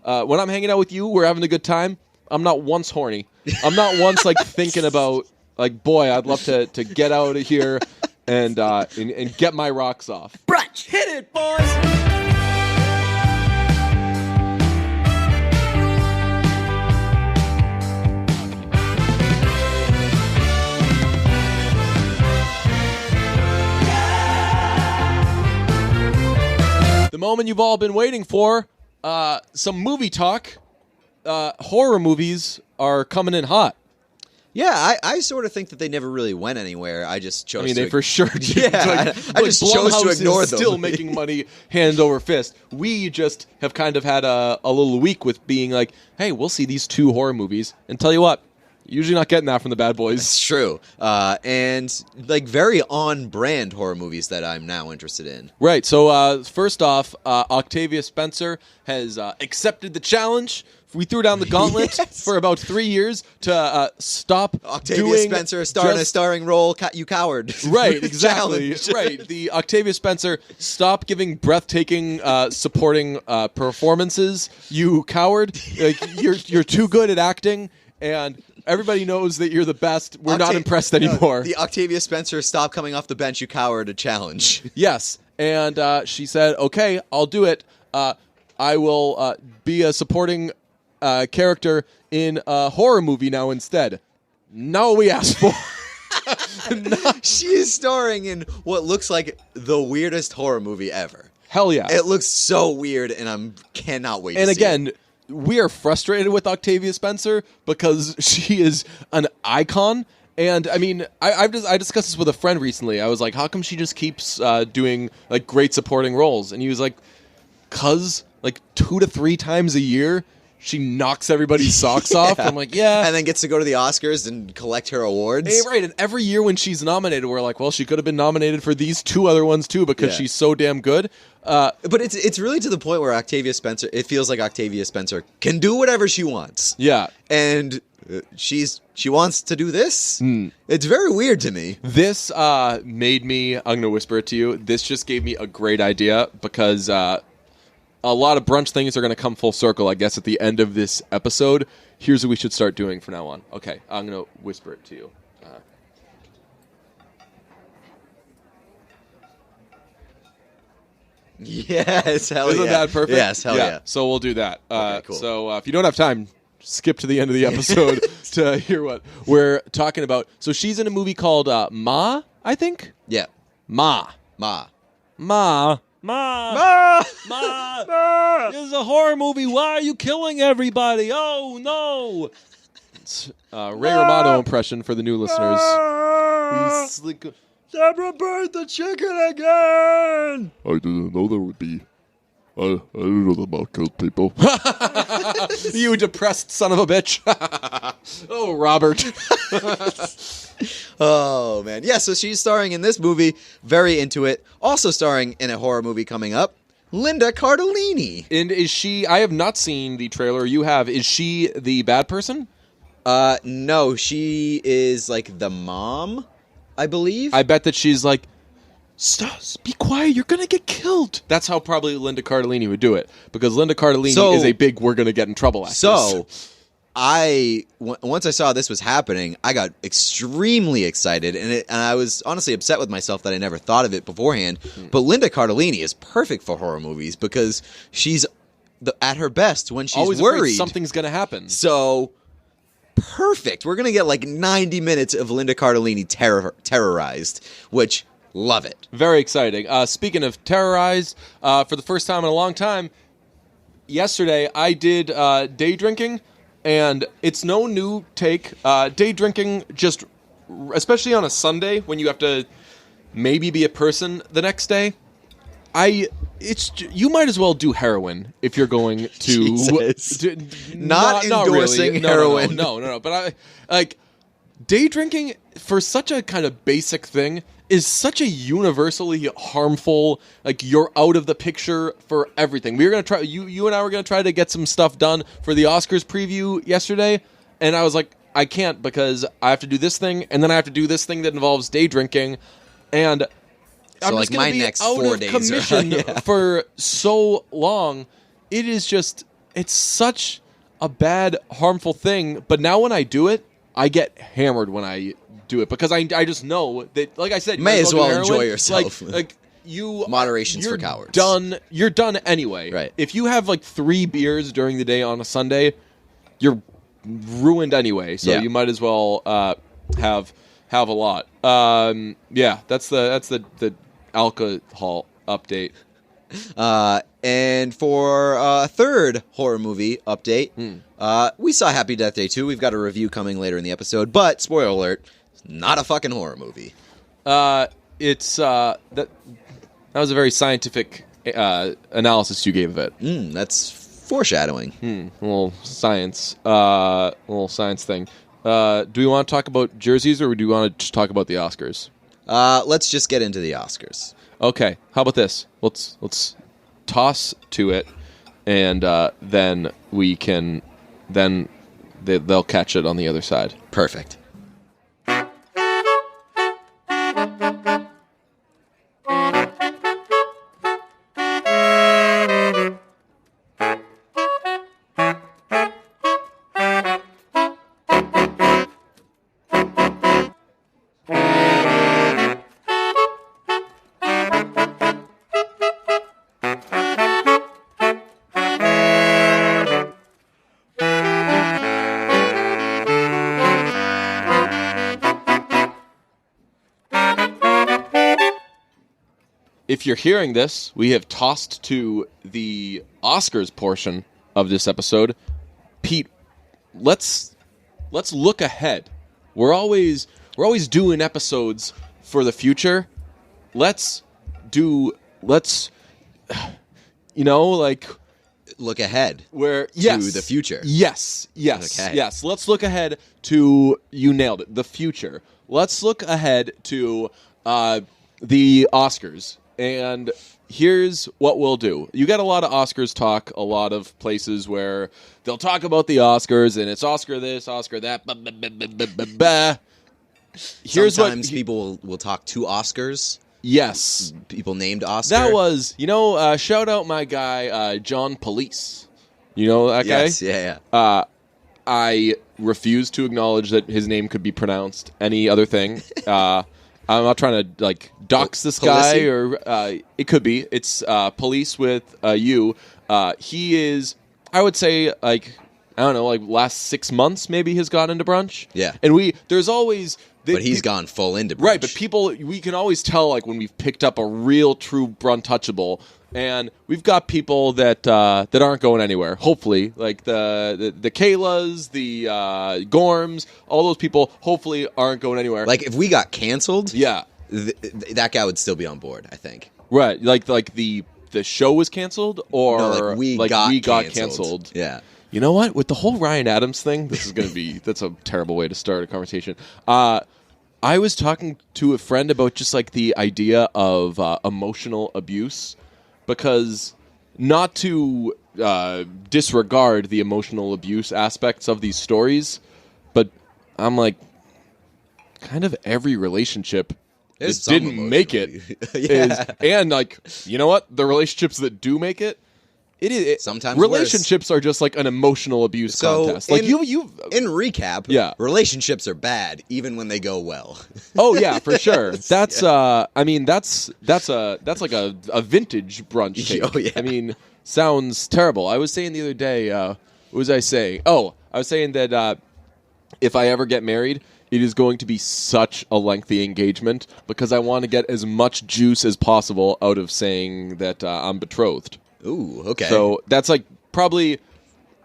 when I'm hanging out with you, we're having a good time. I'm not once horny. I'm not once like thinking about like, boy, I'd love to get out of here and get my rocks off. Brunch, hit it, boys. The moment you've all been waiting for, some movie talk. Horror movies are coming in hot. Yeah, I sort of think that they never really went anywhere. I just chose they for sure did. Yeah, I just chose to ignore them. Still making money hand over fist. We just have kind of had a little week with being like, hey, we'll see these 2 horror movies. And tell you what, usually not getting that from the bad boys. It's true. And like very on-brand horror movies that I'm now interested in. Right. So first off, Octavia Spencer has accepted the challenge. We threw down the gauntlet for about 3 years to stop Octavia Spencer starring a starring role, you coward. Right, exactly. Right. The Octavia Spencer, stop giving breathtaking supporting performances, you coward. Like, you're too good at acting, and everybody knows that you're the best. We're not impressed anymore. The Octavia Spencer, stop coming off the bench, you coward, a challenge. Yes, and she said, okay, I'll do it. I will be a supporting character in a horror movie now instead. Not what we asked for. She is starring in what looks like the weirdest horror movie ever. Hell yeah. It looks so weird, and I cannot wait to see it. And again, we are frustrated with Octavia Spencer because she is an icon. And I mean, I discussed this with a friend recently. I was like, how come she just keeps doing like great supporting roles? And he was like, 'cause like 2 to 3 times a year she knocks everybody's socks off. I'm like, yeah. And then gets to go to the Oscars and collect her awards. Hey, right, and every year when she's nominated, we're like, well, she could have been nominated for these 2 other ones too because she's so damn good. But it's really to the point where Octavia Spencer, it feels like Octavia Spencer can do whatever she wants. Yeah. And she wants to do this? It's very weird to me. This made me, I'm going to whisper it to you, this just gave me a great idea because a lot of brunch things are going to come full circle, I guess, at the end of this episode. Here's what we should start doing from now on. Okay, I'm going to whisper it to you. Yes, hell Isn't yeah. that perfect? Yes, hell yeah. So we'll do that. Okay, cool. So if you don't have time, skip to the end of the episode to hear what we're talking about. So she's in a movie called Ma, I think? Yeah. Ma. Ma. This is a horror movie. Why are you killing everybody? Oh, no. It's Ray Romano impression for the new listeners. Deborah burned the chicken again! I didn't know there would be. I didn't know about killed people. You depressed son of a bitch. Oh, Robert. Oh, man. Yeah, so she's starring in this movie. Very into it. Also starring in a horror movie coming up. Linda Cardellini. And is she... I have not seen the trailer. You have. Is she the bad person? No, she is like the mom, I believe. I bet that she's like, stop, be quiet, you're going to get killed. That's how probably Linda Cardellini would do it. Because Linda Cardellini is a big we're going to get in trouble actress. So, once I saw this was happening, I got extremely excited, and I was honestly upset with myself that I never thought of it beforehand. But Linda Cardellini is perfect for horror movies because she's at her best when she's always worried. Afraid something's going to happen. So, perfect. We're going to get like 90 minutes of Linda Cardellini terrorized, which, love it. Very exciting. Speaking of terrorized, for the first time in a long time, yesterday I did day drinking. And it's no new take. Day drinking, just especially on a Sunday when you have to maybe be a person the next day. You might as well do heroin if you're going to not endorsing really. heroin. No. But day drinking for such a kind of basic thing is such a universally harmful, like, you're out of the picture for everything. We were going to try, you and I were going to try to get some stuff done for the Oscars preview yesterday, and I was like, I can't because I have to do this thing, and then I have to do this thing that involves day drinking, and so I'm like just going to be next out 4 of days commission for so long. It is just it's such a bad, harmful thing. But now when I do it, I get hammered when I do it because I just know that, like I said, you May might as do well heroin. enjoy yourself. Like you, Moderation's you're for cowards. You're done anyway. Right. If you have like 3 beers during the day on a Sunday, you're ruined anyway. So Yeah. you might as well have a lot. Yeah, that's the alcohol update. And for a third horror movie update, we saw Happy Death Day 2. We've got a review coming later in the episode, but spoiler alert, it's not a fucking horror movie. It's that was a very scientific analysis you gave of it. That's foreshadowing. A little science thing. Do we want to talk about jerseys or do we want to just talk about the Oscars? Let's just get into the Oscars. Okay, how about this? Let's toss to it, and then we can they'll catch it on the other side. Perfect. If you're hearing this, we have tossed to the Oscars portion of this episode. Pete, let's look ahead. We're always doing episodes for the future. Let's like Look ahead where to the future. Yes. Okay. Yes. Let's look ahead to, you nailed it, the future. Let's look ahead to the Oscars. And here's what we'll do. You get a lot of Oscars talk, a lot of places where they'll talk about the Oscars, and it's Oscar this, Oscar that. Sometimes people will talk to Oscars. Yes. People named Oscar. That was, shout out my guy, John Police. You know that guy? Yes, yeah. I refuse to acknowledge that his name could be pronounced any other thing. I'm not trying to dox this guy, or it could be. It's Police with U. He is, I would say, last 6 months maybe has gone into brunch. Yeah. And there's always. But he's gone full into brunch. Right, but we can always tell when we've picked up a real true bruntouchable. And we've got people that aren't going anywhere. Hopefully, like the Kaylas, the Gorms, all those people. Hopefully, aren't going anywhere. Like if we got canceled, yeah, that guy would still be on board. I think. Right, like the show was canceled, or No, we got canceled. Yeah. You know what? With the whole Ryan Adams thing, this is going to be that's a terrible way to start a conversation. I was talking to a friend about just the idea of emotional abuse. Because not to disregard the emotional abuse aspects of these stories, but I'm kind of every relationship that didn't make it is, and you know what? The relationships that do make it, sometimes relationships are just an emotional abuse contest. In In recap, yeah, relationships are bad even when they go well. Oh yeah, for sure. That's that's like a vintage brunch take. Oh, yeah. I mean, sounds terrible. I was saying the other day, what was I saying? Oh, I was saying that if I ever get married, it is going to be such a lengthy engagement because I want to get as much juice as possible out of saying that I'm betrothed. Ooh, okay. So that's probably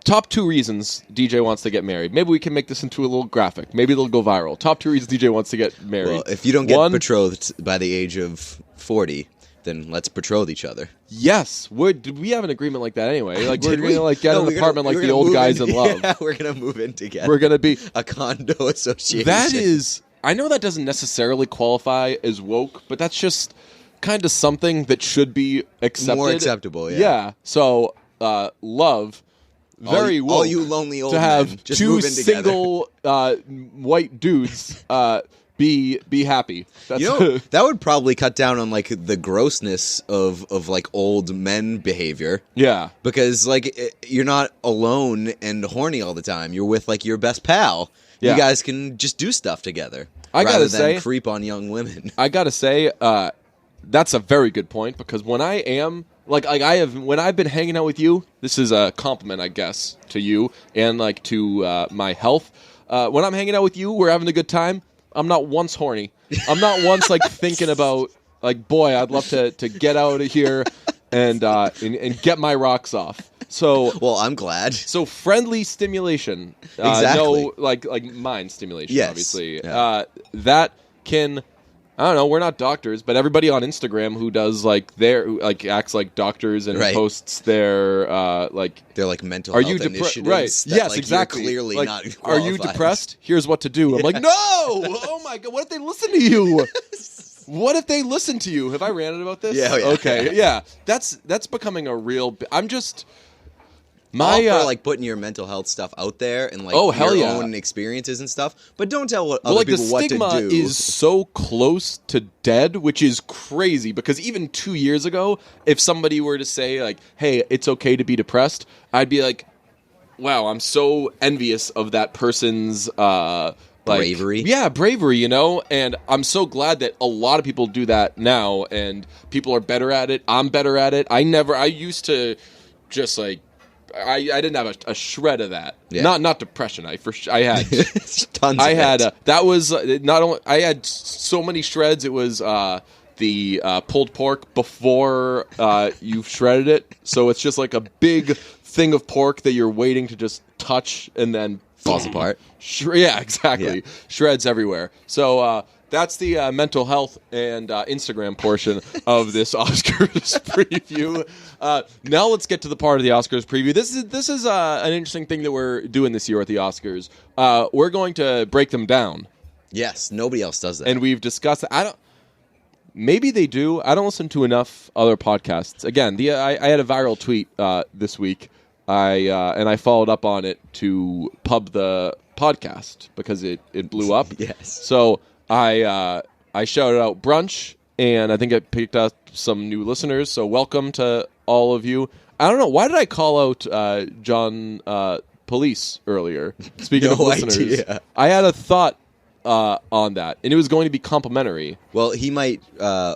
top 2 reasons DJ wants to get married. Maybe we can make this into a little graphic. Maybe it'll go viral. Top 2 reasons DJ wants to get married. Well, if you don't get betrothed by the age of 40, then let's betroth each other. Yes. Did we have an agreement like that anyway? We're going to get an apartment like the old guys in love. Yeah, we're going to move in together. We're going to be a condo association. That is, I know that doesn't necessarily qualify as woke, but that's just kind of something that should be accepted. More acceptable, yeah. Yeah. So, love, very woke. All you lonely old to have men, just 2 move in together. single white dudes Be happy. That's You know, that would probably cut down on like the grossness of like old men behavior. yeah. Because like you're not alone and horny all the time. You're with like your best pal. Yeah. You guys can just do stuff together. I rather gotta than say- creep on young women. I gotta say, that's a very good point because when I am when I've been hanging out with you, this is a compliment, I guess, to you and like to my health. When I'm hanging out with you, we're having a good time. I'm not once horny. I'm not once like thinking about like, boy, I'd love to get out of here and get my rocks off. So Well, I'm glad. So friendly stimulation, Exactly. no like mind stimulation, Yes. obviously. Yeah. That can, I don't know. We're not doctors, but everybody on Instagram who does like acts like doctors and Right. posts their like. They're like mental Are health you initiatives. depressed? Right. that, Yes, like, exactly. You're clearly like, not are you qualified. depressed? Here's what to do. I'm like, no. Oh my god. What if they listen to you? What if they listen to you? Have I ranted about this? Yeah, oh yeah. Okay. Yeah. That's becoming a real. I'm just. All for like putting your mental health stuff out there and like hell your yeah. own experiences and stuff, but don't tell other Well, like the people what to stigma do. is so close to dead, which is crazy because even 2 years ago, if somebody were to say like, "Hey, it's okay to be depressed," I'd be like, "Wow, I'm so envious of that person's Bravery. Yeah, bravery, you know? And I'm so glad that a lot of people do that now and people are better at it. I'm better at it. I used to just like I didn't have a shred of that. Yeah. Not depression. I had Tons I of had it. that was not only I had so many shreds. It was the pulled pork before you've shredded it, so it's just like a big thing of pork that you're waiting to just touch and then Falls apart. Yeah, exactly. Yeah. Shreds everywhere. So that's the mental health and Instagram portion of this Oscars preview. Now let's get to the part of the Oscars preview. This is an interesting thing that we're doing this year at the Oscars. We're going to break them down, Yes, nobody else does that. and we've discussed. Maybe they do. I don't listen to enough other podcasts. Again, I had a viral tweet this week. I followed up on it to pub the podcast because it blew up. Yes. So I shouted out brunch, and I think I picked up some new listeners. So welcome to all of you. I don't know, why did I call out John Police earlier? Speaking No of listeners, idea. I had a thought on that, and it was going to be complimentary. Well, he might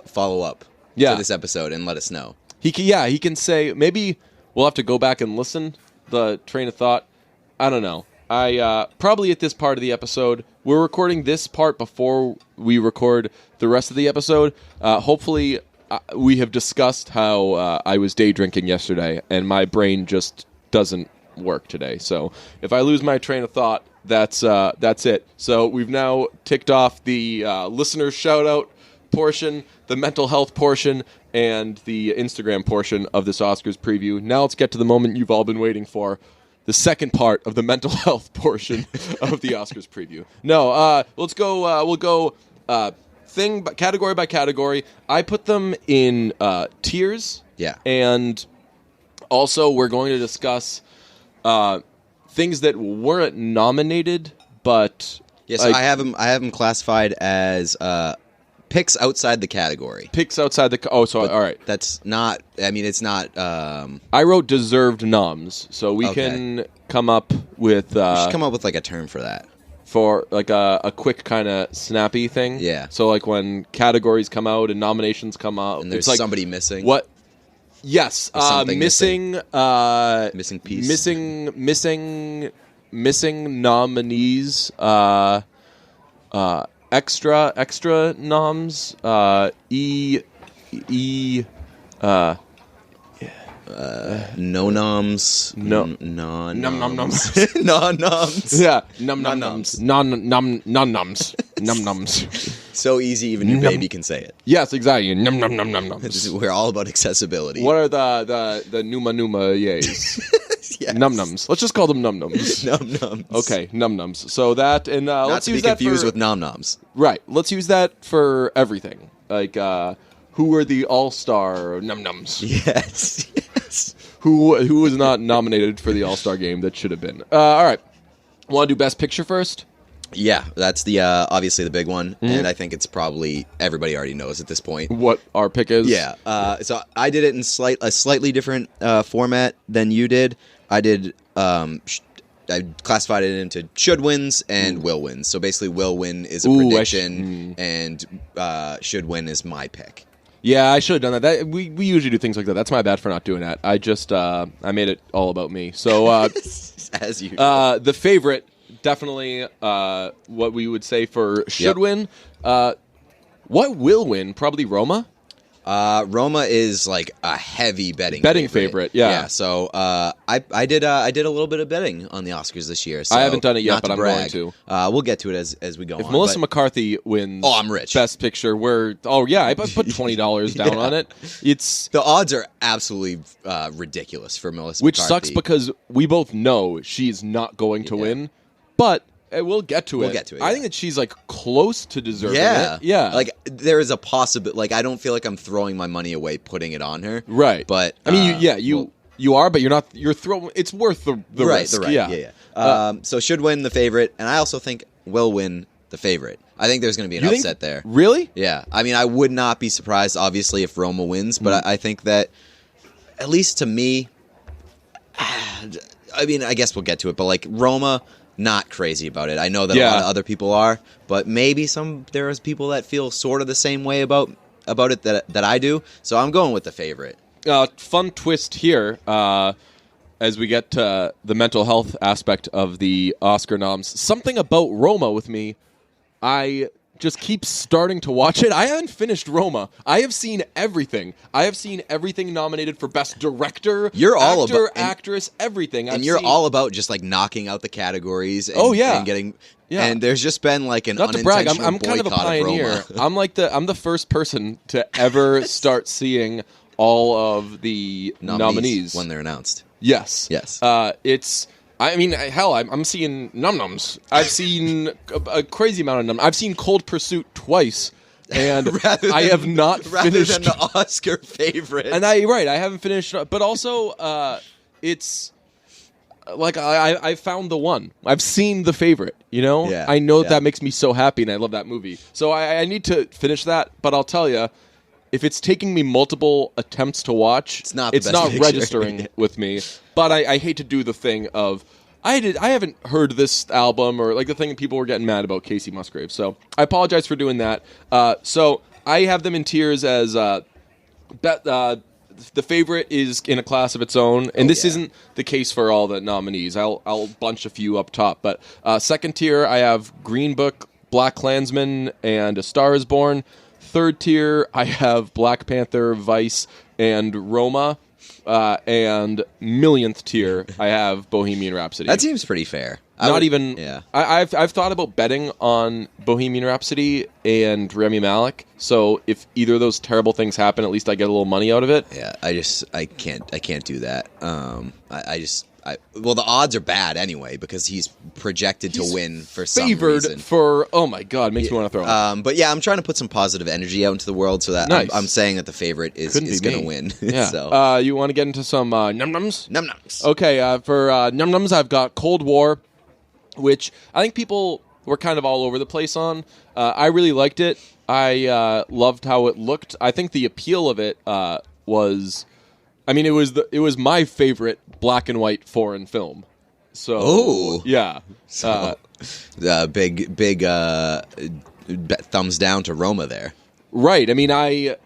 follow up Yeah. to this episode and let us know. He can say, maybe we'll have to go back and listen the train of thought. I don't know. I probably at this part of the episode, we're recording this part before we record the rest of the episode. Hopefully, we have discussed how I was day drinking yesterday, and my brain just doesn't work today. So if I lose my train of thought, that's it. So we've now ticked off the listener shout out portion, the mental health portion, and the Instagram portion of this Oscars preview. Now let's get to the moment you've all been waiting for, the second part of the mental health portion of the Oscars preview. No, let's go. We'll go category by category. I put them in tiers. Yeah. And also we're going to discuss things that weren't nominated, but Yes, I have them classified as picks outside the category. picks outside the. All right. That's not. I mean, it's not. I wrote deserved noms, so we Okay. can come up with we should come up with like a term for that. for like a quick kind of snappy thing. Yeah. So like when categories come out and nominations come out, And there's it's like somebody missing. what? Yes, something missing Missing piece. missing nominees. Extra noms. No noms. No. Non. Num num nums. Non noms. Yeah, num num Num-nums. nums. Num nums. Num nums. So easy, even your Num. baby can say it. Yes, exactly. Num num num num nums. We're all about accessibility. What are the numa yays? Yes. Num nums. Let's just call them num nums. Num noms. Okay, num nums. So that and Not let's to be use that confused for with nom noms. right. Let's use that for everything. Like who are the all-star num nums? Yes. Yes. Who was not nominated for the all-star game that should have been? All right. Want to do best picture first? Yeah, that's the obviously the big one, and I think it's probably everybody already knows at this point. What our pick is? Yeah. So I did it in a slightly different format than you did. I did. I classified it into should wins and will wins. So basically, will win is a prediction, and should win is my pick. Yeah, I should have done that. We usually do things like that. That's my bad for not doing that. I just I made it all about me. So as usual, the favorite, definitely what we would say for should win. What will win? Probably Roma. Roma is like a heavy betting favorite. Yeah. So I did a little bit of betting on the Oscars this year. So I haven't done it yet, but I'm going to. We'll get to it as we go on. If Melissa McCarthy wins, I'm rich. Best Picture. I put $20 down on it. It's the odds are absolutely ridiculous for Melissa which McCarthy. sucks because we both know she's not going to win, but. We'll get to it. We'll get to it. I think that she's like close to deserving it. Yeah. Like there is a possibility. Like I don't feel like I'm throwing my money away putting it on her. Right. But I mean, you are, but you're not. You're throwing. It's worth the risk. Right. Yeah. So should win the favorite, and I also think will win the favorite. I think there's going to be an upset there. Really? Yeah. I mean, I would not be surprised, obviously, if Roma wins, but I think that, at least to me, I mean, I guess we'll get to it, but like Roma. Not crazy about it. I know that a lot of other people are, but maybe there's people that feel sort of the same way about it that I do. So I'm going with the favorite. Fun twist here as we get to the mental health aspect of the Oscar noms. Something about Roma with me. I just keep starting to watch it. I haven't finished Roma. I have seen everything. I have seen everything nominated for Best Director, you're all actor, actress, everything. And you're all about just like knocking out the categories. And, and getting. Yeah. And there's just been like an not to brag. I'm kind of a pioneer. I'm the first person to ever start seeing all of the nominees when they're announced. Yes. It's. I mean, hell, I'm seeing num-nums. I've seen a crazy amount of num. I've seen Cold Pursuit twice, and I have not finished. Rather than the Oscar favorite. And I haven't finished. But also, it's like I found the one. I've seen the favorite. You know, I know that makes me so happy, and I love that movie. So I need to finish that. But I'll tell you, if it's taking me multiple attempts to watch, it's not registering with me. But I hate to do the thing of I haven't heard this album or like the thing that people were getting mad about Casey Musgraves. So I apologize for doing that. So I have them in tiers as the favorite is in a class of its own, and this isn't the case for all the nominees. I'll bunch a few up top, but second tier I have Green Book, Black Klansman, and A Star Is Born. Third tier I have Black Panther, Vice, and Roma. And millionth tier, I have Bohemian Rhapsody. That seems pretty fair. Yeah. I've thought about betting on Bohemian Rhapsody and Rami Malek. So if either of those terrible things happen, at least I get a little money out of it. Yeah, I can't do that. Well, the odds are bad anyway because he's projected to win for some reason. Favored for, oh my God, makes me want to throw up. But yeah, I'm trying to put some positive energy out into the world so that I'm saying that the favorite is going to win. Yeah. So. You want to get into some num-nums? Num-nums. Okay, for num-nums, I've got Cold War, which I think people were kind of all over the place on. I really liked it. I loved how it looked. I think the appeal of it was... I mean, it was my favorite black and white foreign film. So, yeah. So, big thumbs down to Roma there. Right. I mean, I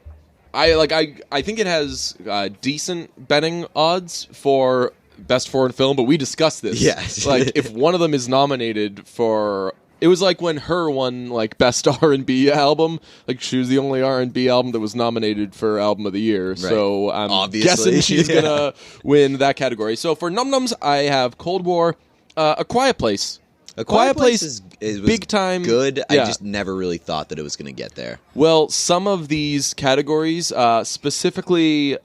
think it has decent betting odds for best foreign film, but we discussed this. Yes. Like, if one of them is nominated for... It was like when Her won like best R&B album. Like she was the only R&B album that was nominated for album of the year. Right. So I'm guessing she's gonna win that category. So for num-nums, I have Cold War, A Quiet Place. A Quiet Place is big time. Good. Yeah. I just never really thought that it was going to get there. Well, some of these categories, specifically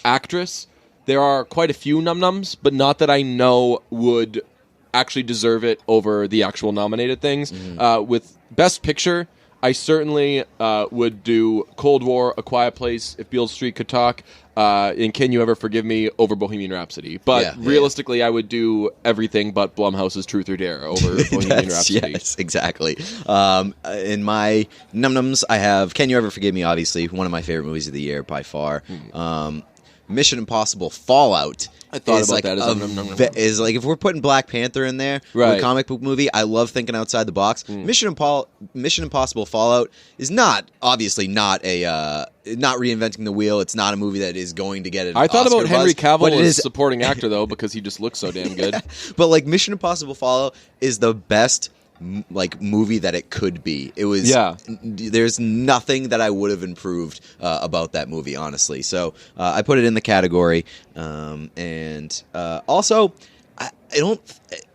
actress, there are quite a few num-nums, but not that I know would actually deserve it over the actual nominated things. With Best Picture, I certainly would do Cold War, A Quiet Place, If Beale Street Could Talk, and Can You Ever Forgive Me over Bohemian Rhapsody. But realistically, I would do everything but Blumhouse's Truth or Dare over Bohemian Rhapsody. Yes, exactly. In my num-nums, I have Can You Ever Forgive Me, obviously, one of my favorite movies of the year by far. Mission Impossible Fallout. I thought is about like that is like if we're putting Black Panther in there, right. a comic book movie, I love thinking outside the box. Mission Impossible Fallout is obviously not not reinventing the wheel. It's not a movie that is going to get an I thought Oscar about Henry buzz, Cavill it as is supporting actor though because he just looks so damn good. But like Mission Impossible Fallout is the best like movie that it could be. It was there's nothing that I would have improved about that movie, honestly. So I put it in the category, and also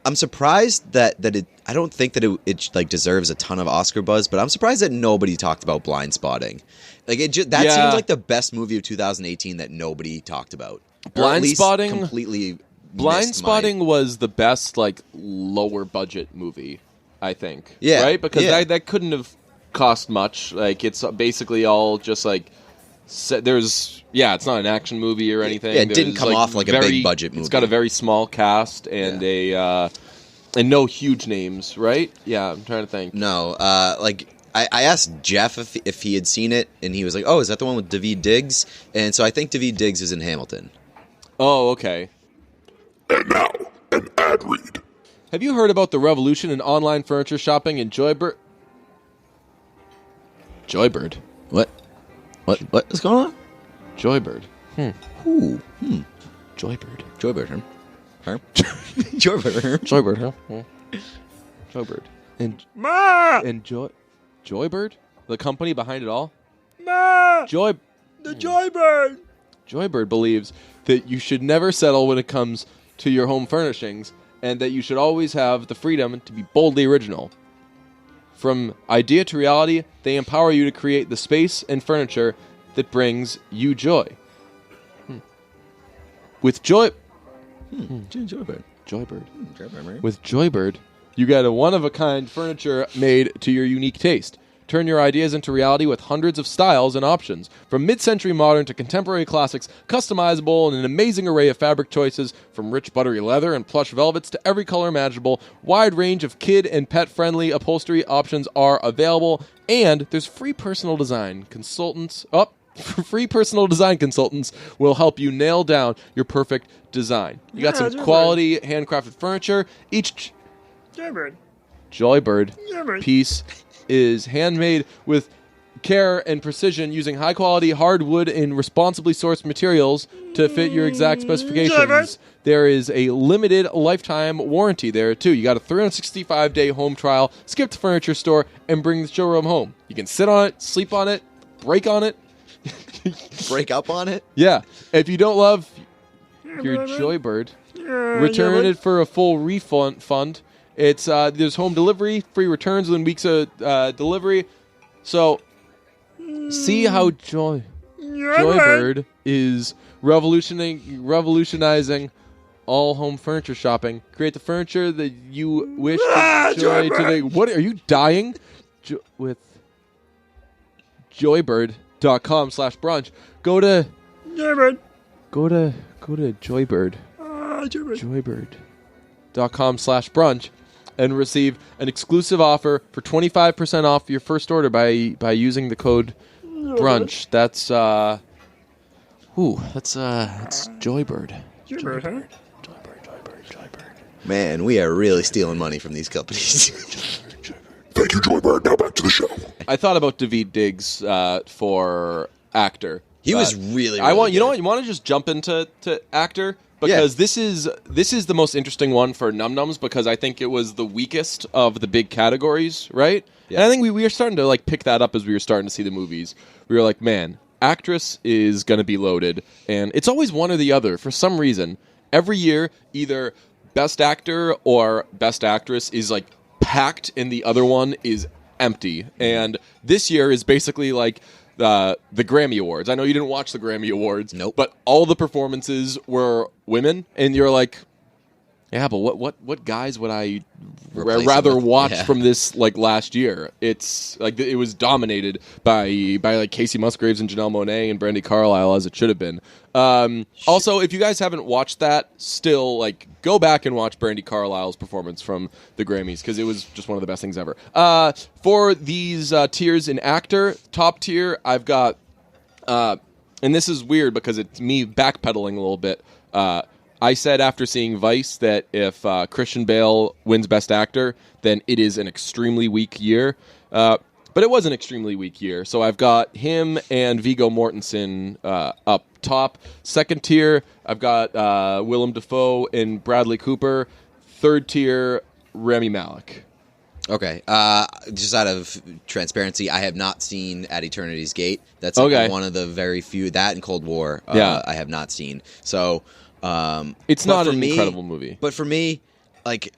I'm surprised that it. I don't think that it like deserves a ton of Oscar buzz, but I'm surprised that nobody talked about Blind Spotting. Like seems like the best movie of 2018 that nobody talked about. Blind Spotting completely. Blind Spotting was the best like lower budget movie. I think. Yeah. Right? Because that couldn't have cost much. Like, it's basically all just, like, it's not an action movie or anything. Yeah, it didn't come off like a big budget movie. It's got a very small cast and and no huge names, right? Yeah, I'm trying to think. No, I asked Jeff if he had seen it, and he was like, oh, is that the one with Daveed Diggs? And so I think Daveed Diggs is in Hamilton. Oh, okay. And now, an ad read. Have you heard about the revolution in online furniture shopping in Joybird? Joybird? What is going on? Joybird. Ooh. Joybird. Joybird, huh? Joybird. Joybird, huh? Joybird. And Joybird? The company behind it all? The Joybird. Joybird believes that you should never settle when it comes to your home furnishings, and that you should always have the freedom to be boldly original. From idea to reality, they empower you to create the space and furniture that brings you joy. With Joybird. With Joybird, you get a one-of-a-kind furniture made to your unique taste. Turn your ideas into reality with hundreds of styles and options. From mid-century modern to contemporary classics, customizable and an amazing array of fabric choices, from rich buttery leather and plush velvets to every color imaginable, wide range of kid and pet-friendly upholstery options are available, and there's free personal design consultants. Free personal design consultants will help you nail down your perfect design. You got some quality handcrafted furniture. Each Joybird piece is handmade with care and precision using high-quality hardwood and responsibly sourced materials to fit your exact specifications. There is a limited lifetime warranty there, too. You got a 365-day home trial. Skip the furniture store and bring the showroom home. You can sit on it, sleep on it, break on it. Break up on it? Yeah. If you don't love your Joybird, return it for a full refund. It's there's home delivery, free returns within weeks of delivery. So see how Joybird is revolutionizing all home furniture shopping. Create the furniture that you wish to enjoy today. What are you dying? With Joybird.com/brunch. Go to Joybird. Go to Joybird. Joybird.com/brunch. And receive an exclusive offer for 25% off your first order by using the code brunch. That's Joybird. Joybird. Man, we are really stealing money from these companies. Thank you, Joybird. Now back to the show. I thought about Daveed Diggs for actor. He was really I want good. You know what? You want to just jump into actor. Because this is the most interesting one for Num Nums because I think it was the weakest of the big categories, right? Yeah. And I think we were starting to like pick that up as we were starting to see the movies. We were like, man, actress is going to be loaded, and it's always one or the other for some reason. Every year, either best actor or best actress is like packed, and the other one is empty. And this year is basically like the Grammy Awards. I know you didn't watch the Grammy Awards. Nope. But all the performances were women, and you're like, Yeah, but what guys would I Replace him rather with? watch Yeah. from this like last year? It's like it was dominated by like Casey Musgraves and Janelle Monáe and Brandi Carlile as it should have been. Also, if you guys haven't watched that, still like go back and watch Brandi Carlile's performance from the Grammys because it was just one of the best things ever. For these tiers in actor, top tier, I've got, and this is weird because it's me backpedaling a little bit. I said after seeing Vice that if Christian Bale wins Best Actor, then it is an extremely weak year. But it was an extremely weak year. So I've got him and Viggo Mortensen up top. Second tier, I've got Willem Dafoe and Bradley Cooper. Third tier, Rami Malek. Okay. Just out of transparency, I have not seen At Eternity's Gate. That's like Okay. one of the very few. That and Cold War, Yeah. I have not seen. So It's but not for an me- incredible movie. But for me, like,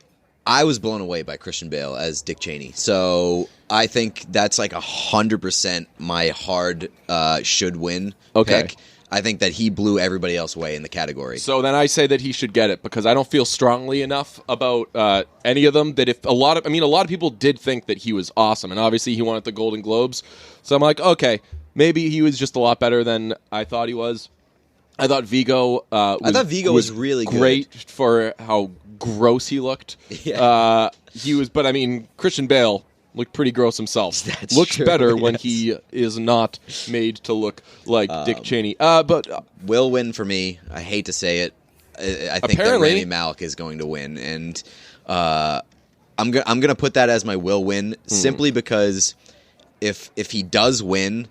I was blown away by Christian Bale as Dick Cheney. So I think that's like 100% my hard should win Okay. pick. I think that he blew everybody else away in the category. So then I say that he should get it because I don't feel strongly enough about any of them that if a lot of people did think that he was awesome, and obviously he won at the Golden Globes. So I'm like, okay, maybe he was just a lot better than I thought he was. I thought Viggo. I thought Viggo was really great for how gross he looked. Yeah. He was, but I mean, Christian Bale looked pretty gross himself. That's Looks true, better when yes. he is not made to look like Dick Cheney. But Will win for me. I hate to say it. I think that Apparently- Rami Malek is going to win, and I'm gonna put that as my will win simply because if he does win,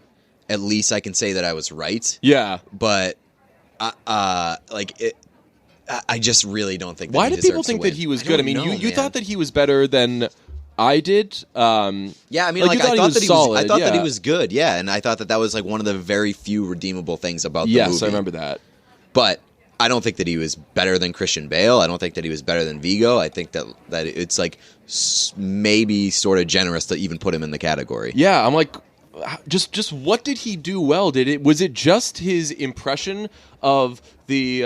at least I can say that I was right. yeah. But I just really don't think. That Why he did people deserves to think win. that he was I good? I don't mean, know, you man. thought that he was better than I did. Yeah, I mean, Like, you I thought that he was. solid, I thought that he yeah. was good. Yeah, and I thought that was like one of the very few redeemable things about the Yes, movie. I remember that. But I don't think that he was better than Christian Bale. I don't think that he was better than Viggo. I think that it's like maybe sort of generous to even put him in the category. Yeah, I'm like, just what did he do well? Was it just his impression of the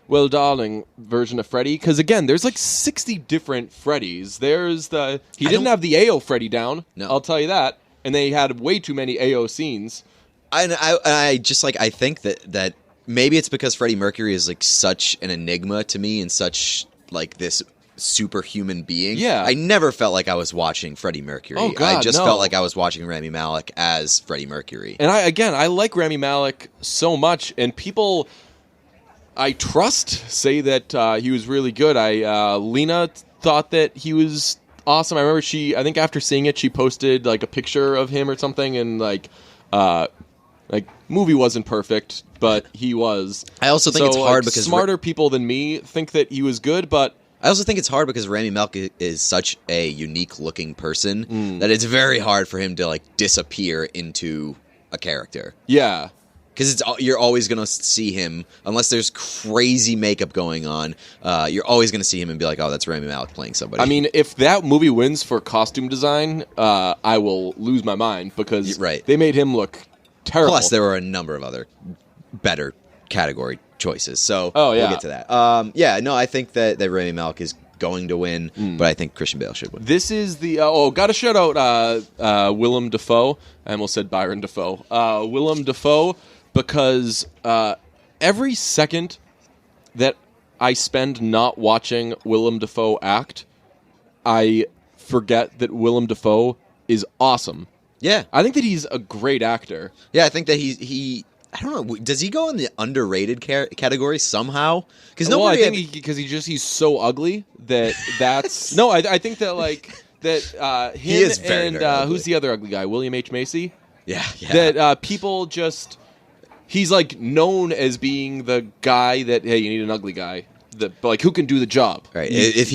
"Well, Darling" version of Freddy? Because again, there's like 60 different Freddys. He didn't have the AO Freddy down. No. I'll tell you that. And they had way too many AO scenes. I just like I think that maybe it's because Freddie Mercury is like such an enigma to me and such like this superhuman being. Yeah. I never felt like I was watching Freddie Mercury. Oh, God, I just no. felt like I was watching Rami Malek as Freddie Mercury. And I like Rami Malek so much, and people I trust say that he was really good. Lena thought that he was awesome. I remember I think after seeing it, she posted like a picture of him or something, and like movie wasn't perfect, but he was. I also think it's hard because smarter people than me think that he was good, but I also think it's hard because Rami Malek is such a unique looking person that it's very hard for him to like disappear into a character. yeah. Because you're always going to see him, unless there's crazy makeup going on, you're always going to see him and be like, oh, that's Rami Malek playing somebody. I mean, if that movie wins for costume design, I will lose my mind because Right. they made him look terrible. Plus, there were a number of other better category choices. So Oh, yeah. we'll get to that. I think that Rami Malek is going to win, but I think Christian Bale should win. This is the got to shout out Willem Dafoe. I almost said Byron Dafoe. Willem Dafoe, because every second that I spend not watching Willem Dafoe act, I forget that Willem Dafoe is awesome. Yeah. I think that he's a great actor. Yeah, I think that he I don't know, does he go in the underrated category somehow? Because Well, I nobody... think he's so ugly that's no. I think that him He is very, and very ugly. who's the other ugly guy? William H. Macy. yeah. That people just he's like known as being the guy that hey, you need an ugly guy that like who can do the job. Right. If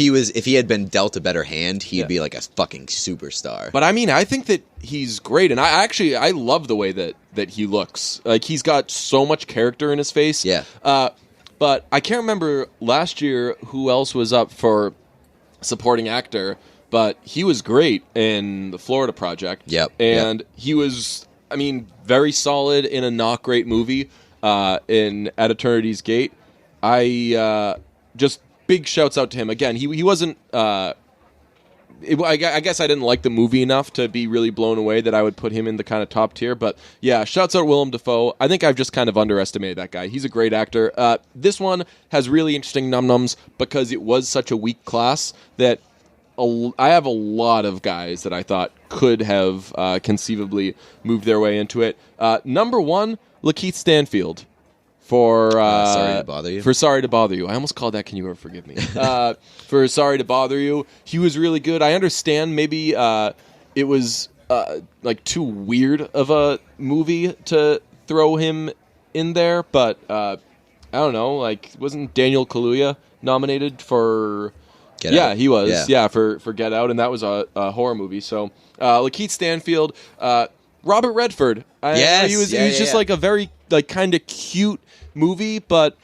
he had been dealt a better hand, he'd Yeah. be like a fucking superstar. But I mean, I think that he's great, and I love the way that he looks. Like he's got so much character in his face. Yeah. But I can't remember last year who else was up for supporting actor, but he was great in the Florida Project. Yep, And he was, I mean, very solid in a not great movie in At Eternity's Gate. I just big shouts out to him. Again, he wasn't. I guess I didn't like the movie enough to be really blown away that I would put him in the kind of top tier. But yeah, shouts out Willem Dafoe. I think I've just kind of underestimated that guy. He's a great actor. This one has really interesting num-nums because it was such a weak class that I have a lot of guys that I thought could have conceivably moved their way into it. Number one, Lakeith Stanfield. For Sorry to Bother You. For Sorry to Bother You. I almost called that Can You Ever Forgive Me? For Sorry to Bother You. He was really good. I understand maybe it was like too weird of a movie to throw him in there, but I don't know. Like, wasn't Daniel Kaluuya nominated for... Get Out? He was. Yeah, for Get Out, and that was a horror movie. So Lakeith Stanfield, Robert Redford. Yes, he was just like a very like kind of cute movie, but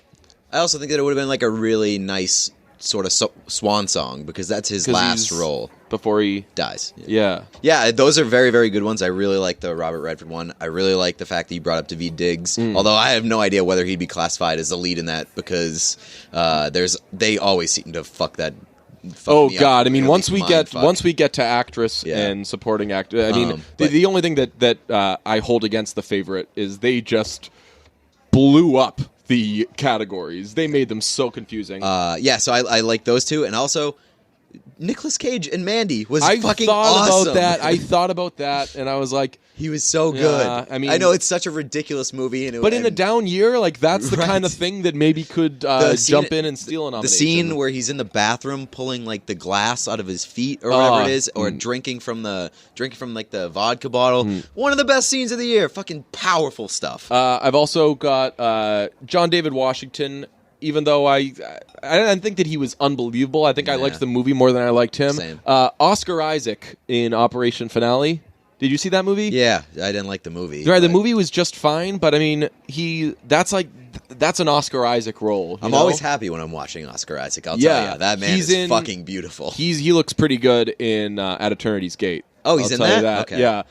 I also think that it would have been like a really nice sort of swan song because that's his last role before he dies. Yeah, those are very, very good ones. I really like the Robert Redford one. I really like the fact that you brought up Daveed Diggs, although I have no idea whether he'd be classified as the lead in that because they always seem to fuck that. Oh God! I mean, once we get to actress and supporting actor, I mean, the only thing that I hold against the favorite is they just blew up the categories. They made them so confusing. So I like those two, and also Nicolas Cage and Mandy was fucking awesome. I thought about that, and I was like, he was so good. I mean, I know it's such a ridiculous movie, but in a down year, like that's the kind of thing that maybe could jump in and steal a nomination. The scene where he's in the bathroom pulling like the glass out of his feet or whatever it is, or drinking from like the vodka bottle. One of the best scenes of the year. Fucking powerful stuff. I've also got John David Washington. Even though I didn't think that he was unbelievable, I think I liked the movie more than I liked him. Same. Oscar Isaac in Operation Finale. Did you see that movie? Yeah, I didn't like the movie. Right, the movie was just fine, but I mean, that's an Oscar Isaac role. I'm always happy when I'm watching Oscar Isaac. I'll tell you, that man is fucking beautiful. He looks pretty good in At Eternity's Gate. Oh, he's in that? Okay. Yeah.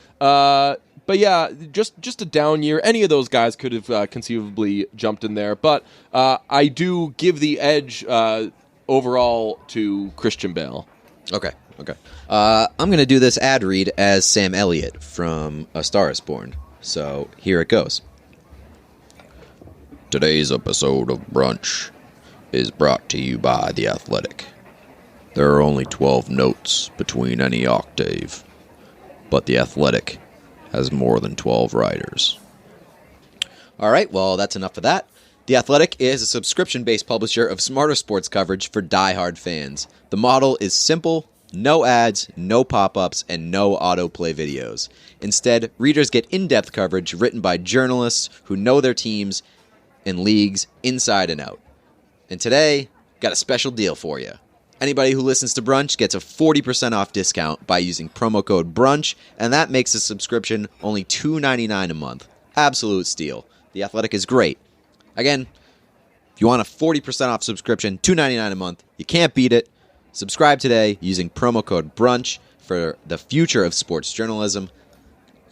But yeah, just a down year. Any of those guys could have conceivably jumped in there, but I do give the edge overall to Christian Bale. Okay. I'm going to do this ad read as Sam Elliott from A Star Is Born. So here it goes. Today's episode of Brunch is brought to you by The Athletic. There are only 12 notes between any octave, but The Athletic has more than 12 writers. All right, well, that's enough of that. The Athletic is a subscription-based publisher of smarter sports coverage for die-hard fans. The model is simple, no ads, no pop-ups, and no autoplay videos. Instead, readers get in-depth coverage written by journalists who know their teams and leagues inside and out. And today, got a special deal for you. Anybody who listens to Brunch gets a 40% off discount by using promo code BRUNCH, and that makes the subscription only $2.99 a month. Absolute steal. The Athletic is great. Again, if you want a 40% off subscription, $2.99 a month, you can't beat it. Subscribe today using promo code BRUNCH for the future of sports journalism.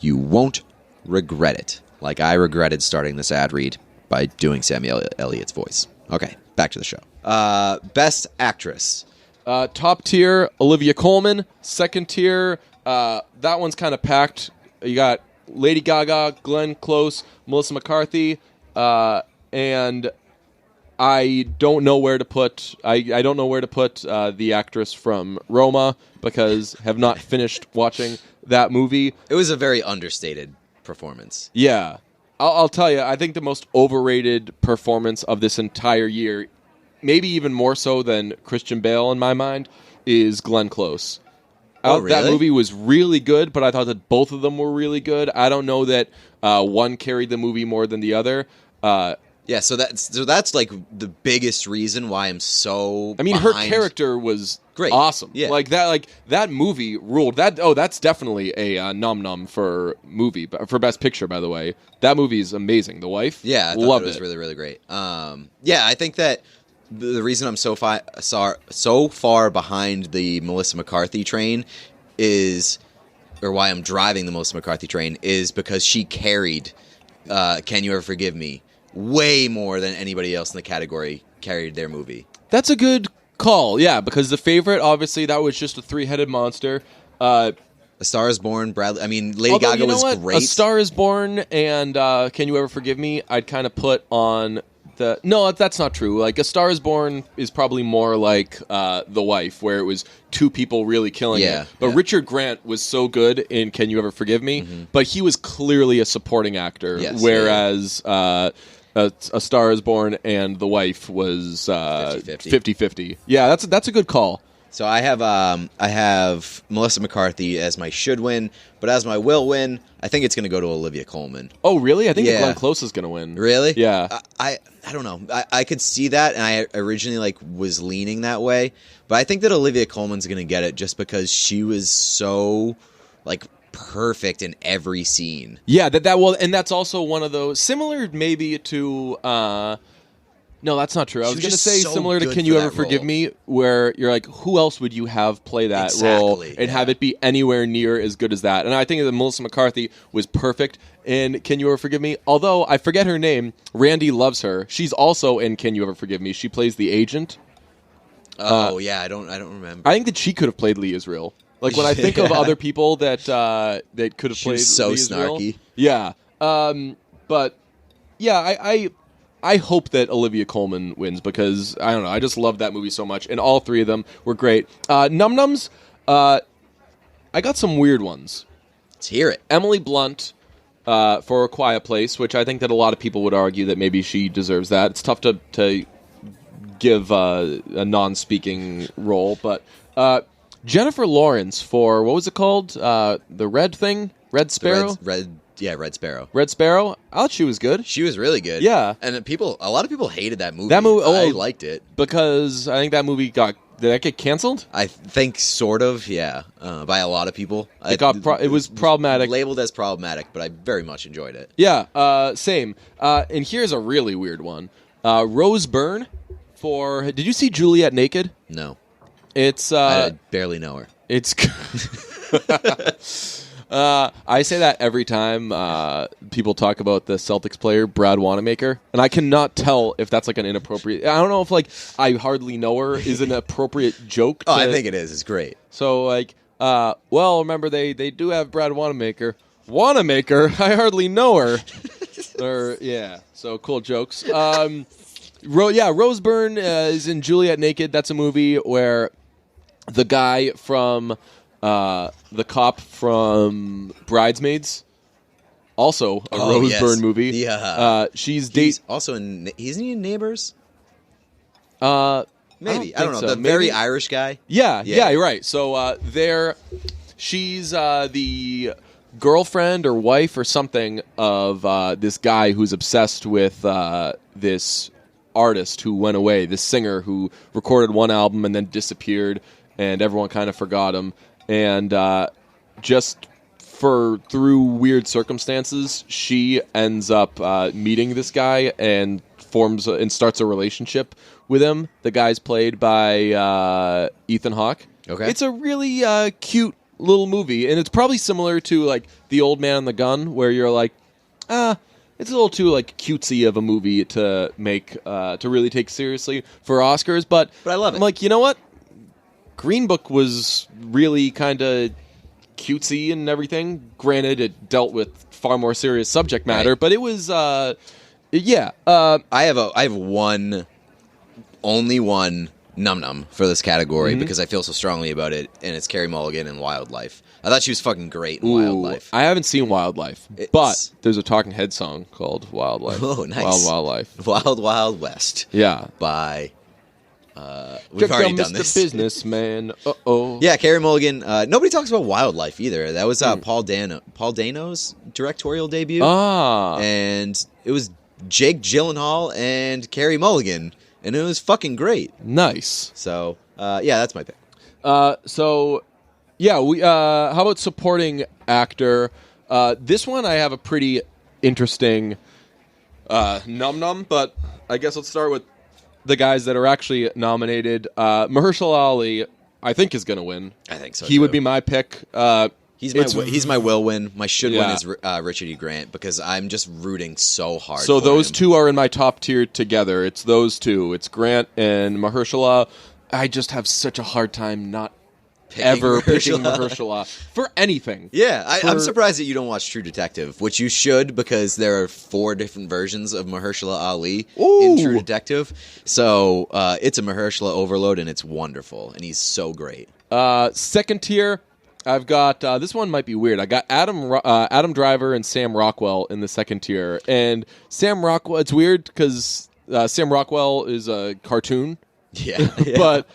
You won't regret it, like I regretted starting this ad read by doing Samuel Elliott's voice. Okay, back to the show. Best Actress. Top tier, Olivia Colman. Second tier, that one's kind of packed. You got Lady Gaga, Glenn Close, Melissa McCarthy, and I don't know where to put. I don't know where to put the actress from Roma because have not finished watching that movie. It was a very understated performance. Yeah, I'll tell you. I think the most overrated performance of this entire year, maybe even more so than Christian Bale in my mind, is Glenn Close. Oh, really? That movie was really good, but I thought that both of them were really good. I don't know that one carried the movie more than the other. Yeah, so that's like the biggest reason why I'm so. I mean, her character was great, awesome. Yeah, that movie ruled. That's definitely a nom for movie for Best Picture. By the way, that movie is amazing. The Wife. Yeah, I thought it was really, really great. Yeah, I think that the reason I'm so far behind the Melissa McCarthy train is, or why I'm driving the Melissa McCarthy train is because she carried Can You Ever Forgive Me way more than anybody else in the category carried their movie. That's a good call. Yeah, because The Favorite, obviously, that was just a three-headed monster. A Star Is Born, Bradley. I mean, Lady Although, Gaga you know was what? great. A Star Is Born and Can You Ever Forgive Me, I'd kind of put on the... No, that's not true. Like, A Star Is Born is probably more like The Wife, where it was two people really killing it. But Richard Grant was so good in Can You Ever Forgive Me, but he was clearly a supporting actor, whereas... A Star Is Born and The Wife was 50-50. Yeah, that's a good call. So I have Melissa McCarthy as my should win, but as my will win, I think it's going to go to Olivia Colman. Oh, really? I think that Glenn Close is going to win. Really? Yeah. I don't know. I could see that, and I originally was leaning that way, but I think that Olivia Colman's going to get it just because she was so perfect in every scene. Yeah, well, and that's also one of those similar maybe to no, that's not true. I was going to say so similar to Can You Ever Forgive Me, where you're like, who else would you have play that role and have it be anywhere near as good as that? And I think that Melissa McCarthy was perfect in Can You Ever Forgive Me? Although I forget her name, Randy loves her. She's also in Can You Ever Forgive Me? She plays the agent. Oh yeah, I don't remember. I think that she could have played Lee Israel. Like when I think of other people that could have played, so Lee Israel, snarky. Yeah, but yeah, I hope that Olivia Colman wins because I don't know. I just love that movie so much, and all three of them were great. Num Nums, I got some weird ones. Let's hear it. Emily Blunt for A Quiet Place, which I think that a lot of people would argue that maybe she deserves that. It's tough to give a non-speaking role, but. Jennifer Lawrence for, what was it called? The Red thing? Red Sparrow? Red Sparrow. Red Sparrow? I thought she was good. She was really good. Yeah. And a lot of people hated that movie. I liked it. Because I think that movie did that get canceled? I think sort of, yeah. By a lot of people. It was problematic. Labeled as problematic, but I very much enjoyed it. Yeah, same. And here's a really weird one. Rose Byrne for, did you see Juliet Naked? No. It's I barely know her. It's I say that every time people talk about the Celtics player Brad Wanamaker, and I cannot tell if that's like an inappropriate. I don't know if I hardly know her is an appropriate joke. I think it is. It's great. So well, remember they do have Brad Wanamaker. Wanamaker, I hardly know her. So cool jokes. Rose Byrne is in Juliet Naked. That's a movie where the guy from the cop from Bridesmaids, also a Rose Byrne movie. Yeah, he's also in. Isn't he in Neighbors? Maybe I don't know. So. The very Irish guy. Yeah, you're right. So she's the girlfriend or wife or something of this guy who's obsessed with this artist who went away, this singer who recorded one album and then disappeared, and everyone kind of forgot him. And just through weird circumstances, she ends up meeting this guy and starts a relationship with him. The guy's played by Ethan Hawke. Okay, it's a really cute little movie, and it's probably similar to like The Old Man and the Gun, where you're like, it's a little too cutesy of a movie to make to really take seriously for Oscars, but I love it. I'm like, you know what? Green Book was really kind of cutesy and everything. Granted, it dealt with far more serious subject matter, right. But it was I have only one Num Num for this category because I feel so strongly about it, and it's Carey Mulligan in Wildlife. I thought she was fucking great in Wildlife. I haven't seen Wildlife, but there's a Talking Head song called Wildlife. Oh, nice. Wildlife. Wild Wild West. Yeah. By... we've already done this. Mr. Businessman. Uh-oh. Yeah, Carey Mulligan. Nobody talks about Wildlife either. That was Paul Dano's directorial debut. And it was Jake Gyllenhaal and Carey Mulligan, and it was fucking great. Nice. So, that's my pick. How about supporting actor? This one I have a pretty interesting num-num, but I guess let's start with the guys that are actually nominated. Mahershala Ali, I think, is going to win. I think so, He would be my pick. He's my will win. My should win is Richard E. Grant, because I'm just rooting so hard So for those him. two are in my top tier together. It's those two. It's Grant and Mahershala. I just have such a hard time not Picking ever picking Mahershala. Mahershala for anything. Yeah, I'm For- surprised that you don't watch True Detective, which you should, because there are 4 different versions of Mahershala Ali in True Ooh. Detective. So it's a Mahershala overload, and it's wonderful, and he's so great. Second tier, I've got this one might be weird. I got Adam Driver and Sam Rockwell in the second tier, and Sam Rockwell. It's weird because Sam Rockwell is a cartoon, Yeah, but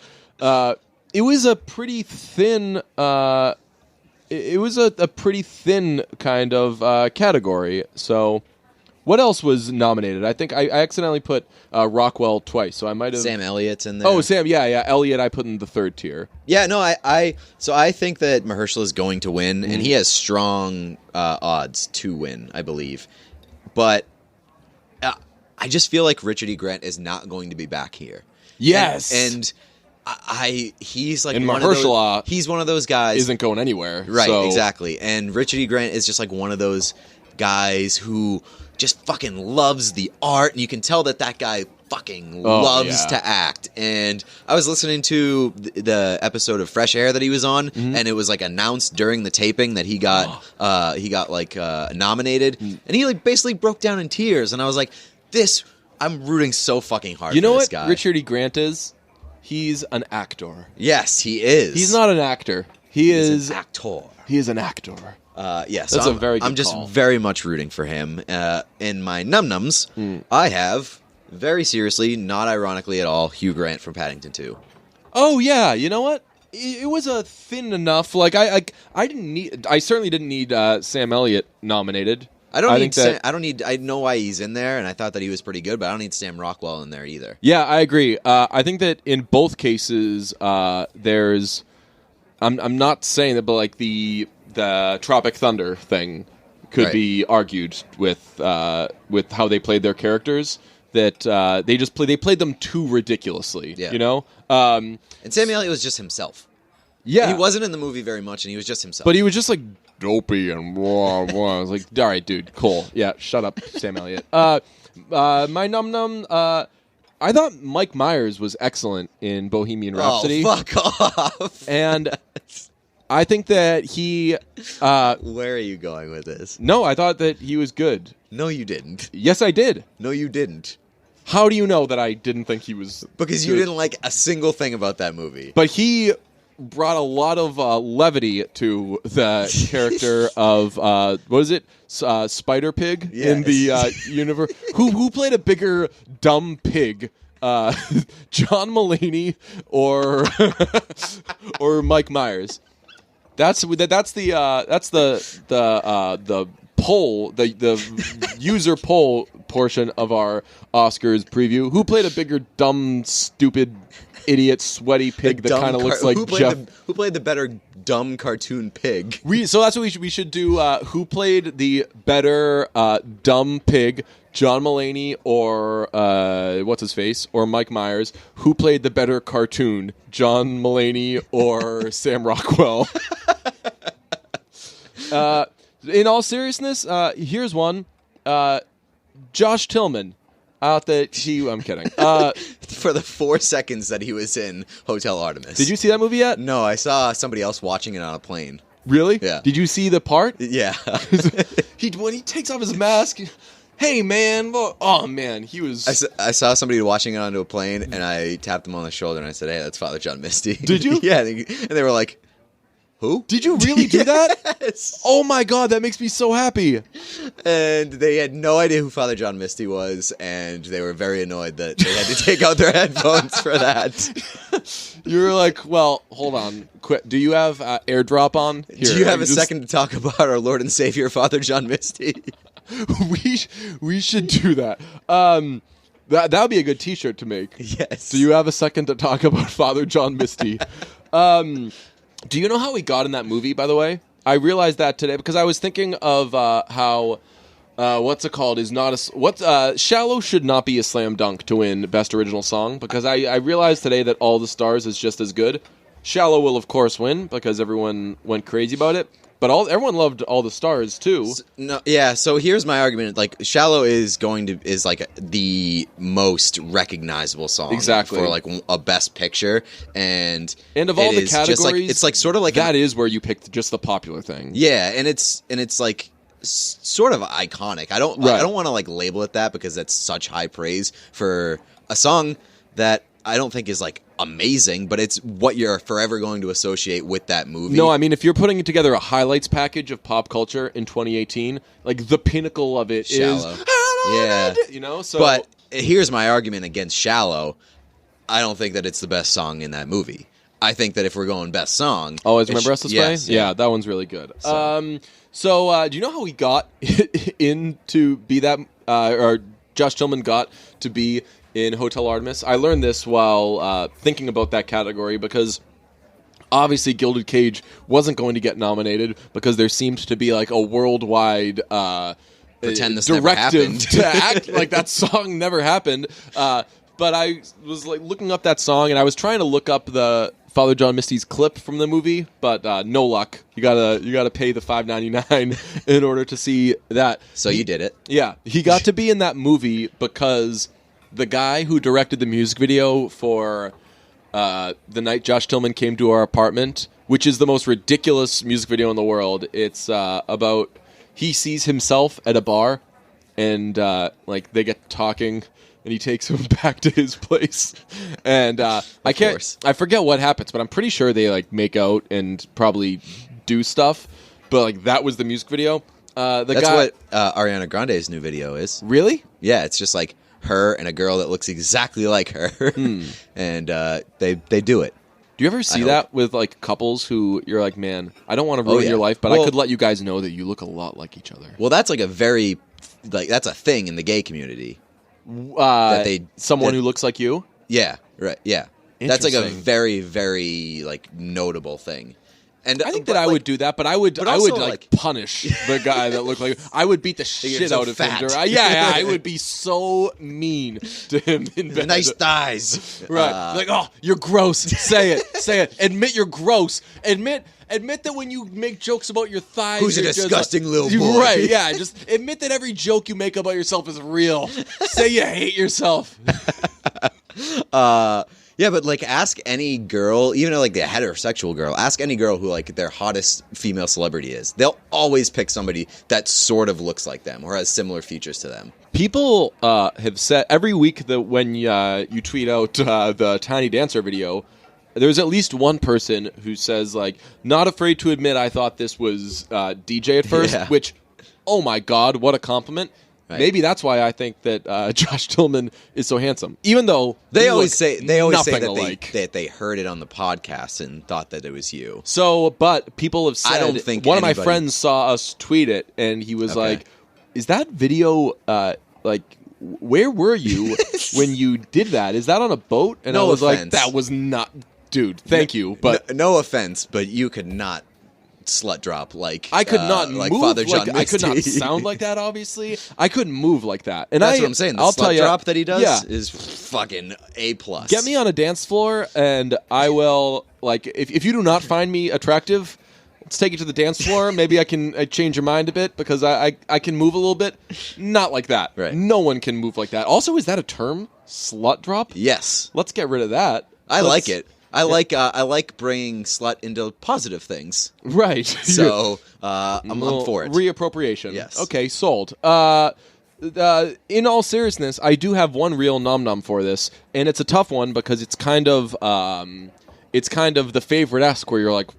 it was a pretty thin. It was a pretty thin kind of category. So, what else was nominated? I think I accidentally put Rockwell twice, so I might have. Sam Elliott's in there. Oh, Sam, yeah. Elliot, I put in the third tier. Yeah, no, so I think that Mahershala is going to win, and he has strong odds to win, I believe. But I just feel like Richard E. Grant is not going to be back here. Yes, and he's like And one of those, Mahershala he's one of those guys, isn't going anywhere. right? So. Exactly. And Richard E. Grant is just like one of those guys who just fucking loves the art, and you can tell that guy fucking loves to act. And I was listening to the episode of Fresh Air that he was on, and it was like announced during the taping that he got nominated, and he like basically broke down in tears. And I was like, I'm rooting so fucking hard. You know for this what guy. Richard E. Grant is? He's an actor. Yes, he is. He's not an actor. He's an actor. He is an actor. Yes, That's a very good I'm just call. very much rooting for him. In my num-nums, I have, very seriously, not ironically at all, Hugh Grant from Paddington 2. Oh yeah, you know what? It was a thin enough. Like I didn't need. I certainly didn't need Sam Elliott nominated. I don't think need. that- I don't need. I know why he's in there, and I thought that he was pretty good, but I don't need Sam Rockwell in there either. Yeah, I agree. I think that in both cases, there's. I'm not saying that, but like the Tropic Thunder thing could Right. be argued with how they played their characters. That they played them too ridiculously. Yeah. You know. And Sam Elliott was just himself. Yeah. He wasn't in the movie very much, and he was just himself. But he was just like dopey and blah, blah. I was like, all right, dude, cool. Yeah, shut up, Sam Elliott. My num-num, I thought Mike Myers was excellent in Bohemian Rhapsody. Oh, fuck off! And I think that he... Where are you going with this? no, I thought that he was good. No, you didn't. Yes, I did. No, you didn't. How do you know that I didn't think he was Because you good? didn't like a single thing about that movie. But he brought a lot of levity to the character of what is it, Spider Pig in the universe. Who played a bigger dumb pig, John Mulaney or or Mike Myers? That's the poll, the user poll portion of our Oscars preview. Who played a bigger dumb, stupid, idiot, sweaty pig that kind of looks like Jeff? Who played the better dumb cartoon pig? So that's what we should do. Who played the better dumb pig, John Mulaney or what's his face, or Mike Myers? Who played the better cartoon, John Mulaney or Sam Rockwell? In all seriousness, here's one. Josh Tillman. I'm kidding. For the 4 seconds that he was in Hotel Artemis. Did you see that movie yet? No, I saw somebody else watching it on a plane. Really? Yeah. Did you see the part? Yeah. When he takes off his mask, hey man, oh man, he was. I saw somebody watching it onto a plane, and I tapped them on the shoulder, and I said, hey, that's Father John Misty. Did you? Yeah. And they were like, who? Did you really do that? Yes. Oh my god, that makes me so happy. And they had no idea who Father John Misty was, and they were very annoyed that they had to take out their headphones for that. You were like, well, hold on. Do you have AirDrop on? Here, Do you have I a just- second to talk about our Lord and Savior, Father John Misty? we should do that. That would be a good T-shirt to make. Yes. Do you have a second to talk about Father John Misty? Do you know how he got in that movie, by the way? I realized that today because I was thinking of how what's it called is not a Shallow should not be a slam dunk to win Best Original Song because I realized today that All the Stars is just as good. Shallow will of course win because everyone went crazy about it. But everyone loved All the Stars too. No, yeah. So here's my argument: like, "Shallow" is like the most recognizable song, Exactly. for like a Best Picture, and of all the categories, it's like sort of like that is where you picked just the popular thing. Yeah, and it's like sort of iconic. I don't want to like label it that because that's such high praise for a song that I don't think is like amazing, but it's what you're forever going to associate with that movie. No, I mean, if you're putting together a highlights package of pop culture in 2018, like the pinnacle of it Shallow. is, Yeah. you know. So, But here's my argument against "Shallow." I don't think that it's the best song in that movie. I think that if we're going best song, Always Remember Us This Way? yes, Yeah, that one's really good. So- So, do you know how he got in to be that, or Josh Tillman got to be in Hotel Artemis? I learned this while thinking about that category because obviously Gilded Cage wasn't going to get nominated because there seemed to be like a worldwide Pretend this never directive happened. to act like that song never happened. But I was like looking up that song and I was trying to look up the Father John Misty's clip from the movie, but no luck. You gotta pay the $5.99 in order to see that. So you did it. Yeah, he got to be in that movie because the guy who directed the music video for The Night Josh Tillman Came to Our Apartment, which is the most ridiculous music video in the world. It's about he sees himself at a bar, and like they get talking, and he takes him back to his place. And I forget what happens, but I'm pretty sure they like make out and probably do stuff. But like that was the music video. That's what Ariana Grande's new video is. Really? Yeah, it's just like her and a girl that looks exactly like her, and they do it. Do you ever see that with like couples who you're like, man, I don't want to ruin your life, but I could let you guys know that you look a lot like each other. Well, that's like that's a thing in the gay community. Someone who looks like you? Yeah, right. Yeah, that's like a Interesting. very, very like notable thing. And I think that I would do that, but I would also, like punish the guy that looked like I would beat the shit so out of fat. him. Yeah, I would be so mean to him in bed. nice thighs, Right. Like, oh, you're gross. Say it. Admit you're gross. Admit that when you make jokes about your thighs, Who's a you're just disgusting little boy. Right, yeah. Just admit that every joke you make about yourself is real. Say you hate yourself. Yeah, but like ask any girl, even like the heterosexual girl, ask any girl who like their hottest female celebrity is. They'll always pick somebody that sort of looks like them or has similar features to them. People have said every week that when you tweet out the Tiny Dancer video, there's at least one person who says like, not afraid to admit I thought this was DJ at first, Yeah. which, oh my God, what a compliment. Right. Maybe that's why I think that Josh Tillman is so handsome. Even though They you always look say nothing that alike. they heard it on the podcast and thought that it was you. So, but people have said, I don't think one of my anybody- friends saw us tweet it, and he was Okay. like, "Is that video like? Where were you when you did that? Is that on a boat?" And I No was like, offense. "That was not, dude. Thank you, but no offense, but you could not slut drop like I could not like move Father John like I could not Misty. sound like that. Obviously, I couldn't move like that. And That's what I'm saying. The I'll slut tell you, drop that he does yeah. is fucking A+. Get me on a dance floor, and I will like. If you do not find me attractive, let's take it to the dance floor. Maybe I can change your mind a bit because I can move a little bit. Not like that. Right. No one can move like that. Also, is that a term? Slut drop? Yes, Let's get rid of that. I like it. I like bringing slut into positive things. Right. So I'm for it. Reappropriation. Yes. Okay, sold. In all seriousness, I do have one real nom-nom for this, and it's a tough one because it's kind of the favorite-esque where you're like,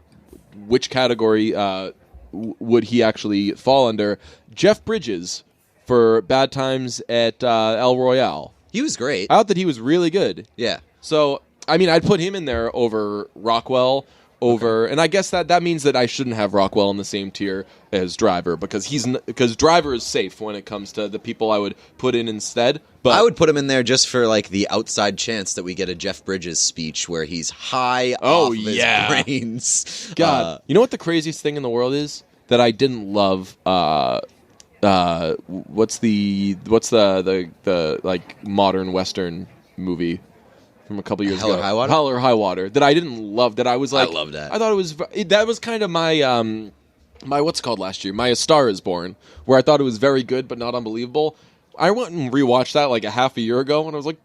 which category would he actually fall under? Jeff Bridges for Bad Times at El Royale. He was great. I thought that he was really good. Yeah. So, I mean, I'd put him in there over Rockwell, and I guess that means that I shouldn't have Rockwell in the same tier as Driver because Driver is safe when it comes to the people I would put in instead. But I would put him in there just for like the outside chance that we get a Jeff Bridges speech where he's high off of his brains. God, you know what the craziest thing in the world is that I didn't love. What's the like modern Western movie from a couple years Hell or ago? High Water? Hell or High Water. That I didn't love. That I was like, I love that. I thought that was kind of my what's it called last year? My A Star Is Born, where I thought it was very good but not unbelievable. I went and rewatched that like a half a year ago, and I was like,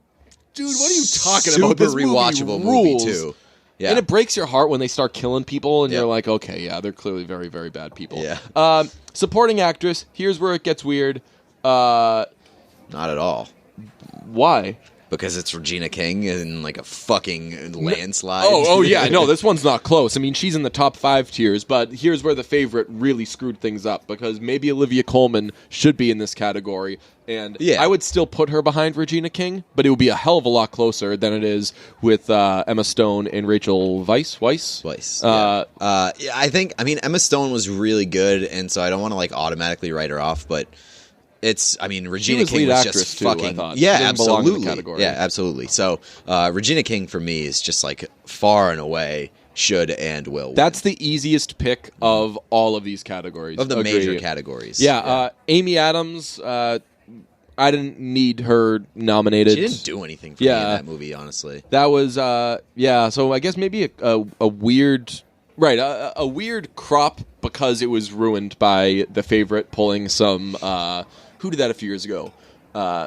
dude, what are you talking about? This Super rewatchable movie too. Yeah. And it breaks your heart when they start killing people, and you're like, okay, yeah, they're clearly very, very bad people. Yeah. Supporting actress, here's where it gets weird. Not at all. Why? Because it's Regina King in like a fucking landslide. Oh yeah, no, this one's not close. I mean, she's in the top 5 tiers, but here's where The Favorite really screwed things up, because maybe Olivia Colman should be in this category, and I would still put her behind Regina King, but it would be a hell of a lot closer than it is with Emma Stone and Rachel Weisz. I think, Emma Stone was really good, and so I don't want to like automatically write her off, but Regina King was just fucking... I thought. Yeah, She didn't belong in the category. Yeah, absolutely. So, Regina King for me is just like far and away should and will win. That's the easiest pick of all of these categories. Of the major categories. Yeah, Amy Adams, I didn't need her nominated. She didn't do anything for me in that movie, honestly. That was, so I guess maybe a weird... Right, a weird crop because it was ruined by The Favorite pulling some... who did that a few years ago?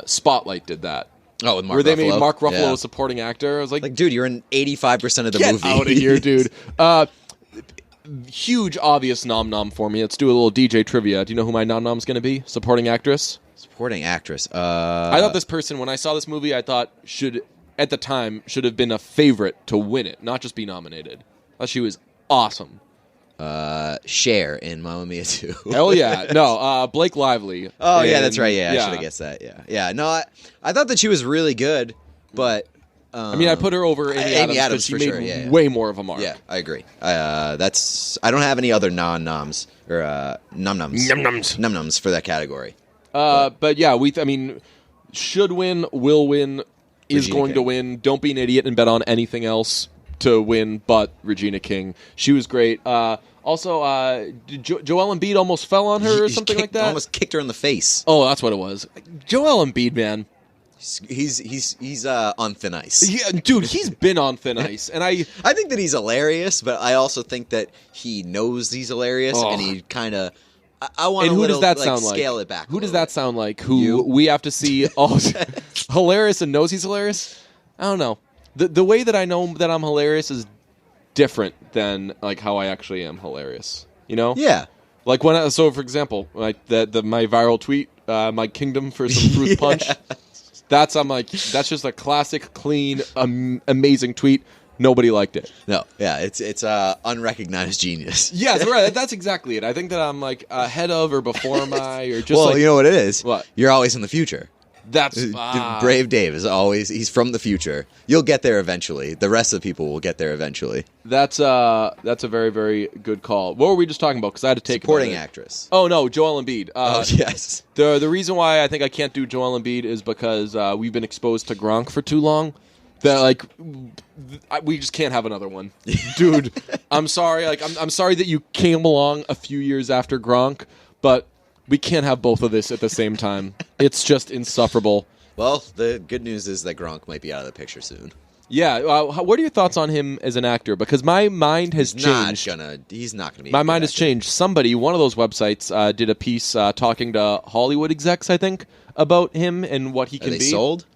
Spotlight did that. Oh, with Mark Where they Ruffalo? made Mark Ruffalo a supporting actor. I was like, dude, you're in 85% of the movie. Get out of here, dude. Huge, obvious nom-nom for me. Let's do a little DJ trivia. Do you know who my nom-nom's going to be? Supporting actress? Supporting actress. I thought this person, when I saw this movie, I thought at the time, should have been a favorite to win it, not just be nominated. I thought she was awesome. Cher in Mamma Mia 2. Hell yeah. No, Blake Lively. Oh, yeah, that's right. Yeah, I should have guessed that. Yeah. No, I thought that she was really good, but... I put her over Amy Adams because she made way more of a mark. Yeah, I agree. I don't have any other non-noms or num-nums for that category. But yeah, should win, will win, is Regina going King. to win. Don't be an idiot and bet on anything else to win but Regina King. She was great. Also, Joel Embiid almost fell on her or something like that. Almost kicked her in the face. Oh, that's what it was. Joel Embiid, man. He's on thin ice. Yeah, dude, he's been on thin ice, and I think that he's hilarious, but I also think that he knows he's hilarious, and he kind of. I want. And who does that sound like? Scale it back. Who does that sound like? Who we have to see? Oh, hilarious and knows he's hilarious. I don't know. The way that I know that I'm hilarious is different than like how I actually am hilarious. You know? Yeah. Like for example, like my viral tweet, my kingdom for some fruit punch. That's just a classic, clean, amazing tweet. Nobody liked it. No, yeah, it's unrecognized genius. Yeah, right. That's exactly it. I think that I'm like ahead of or before my or just well, you know what it is. What? You're always in the future. That's Brave Dave is always. He's from the future. You'll get there eventually. The rest of the people will get there eventually. That's a very, very good call. What were we just talking about? Because I had to take supporting actress. Oh no, Joel Embiid. Yes. The reason why I think I can't do Joel Embiid is because we've been exposed to Gronk for too long. That we just can't have another one, dude. I'm sorry. I'm sorry that you came along a few years after Gronk, but we can't have both of this at the same time. It's just insufferable. Well, the good news is that Gronk might be out of the picture soon. Yeah. What are your thoughts on him as an actor? Because my mind has changed. He's not gonna be. My mind has changed. One of those websites, did a piece talking to Hollywood execs, I think, about him and what he can be. Are they sold?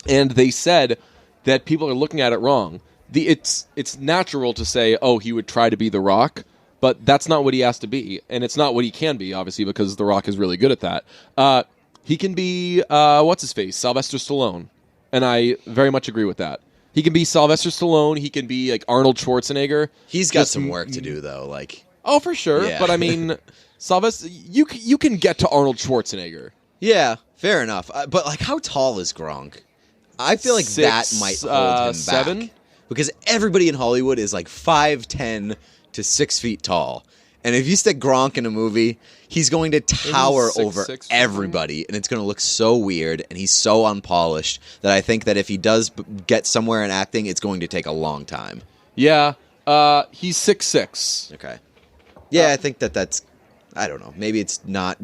And they said that people are looking at it wrong. It's natural to say, oh, he would try to be The Rock, but that's not what he has to be, and it's not what he can be, obviously, because The Rock is really good at that. He can be, what's his face, Sylvester Stallone, and I very much agree with that. He can be Sylvester Stallone. He can be like Arnold Schwarzenegger. He's got some work to do, though. Oh, for sure. Yeah. But I mean, Sylvester, you can get to Arnold Schwarzenegger. Yeah, fair enough. But how tall is Gronk? I feel like that might hold him 7? back. Because everybody in Hollywood is 5'10" to 6 feet tall. And if you stick Gronk in a movie, he's going to tower over everybody. And it's going to look so weird. And he's so unpolished that I think that if he does get somewhere in acting, it's going to take a long time. Yeah. He's 6'6". Okay. Yeah, I think that's... I don't know. Maybe it's not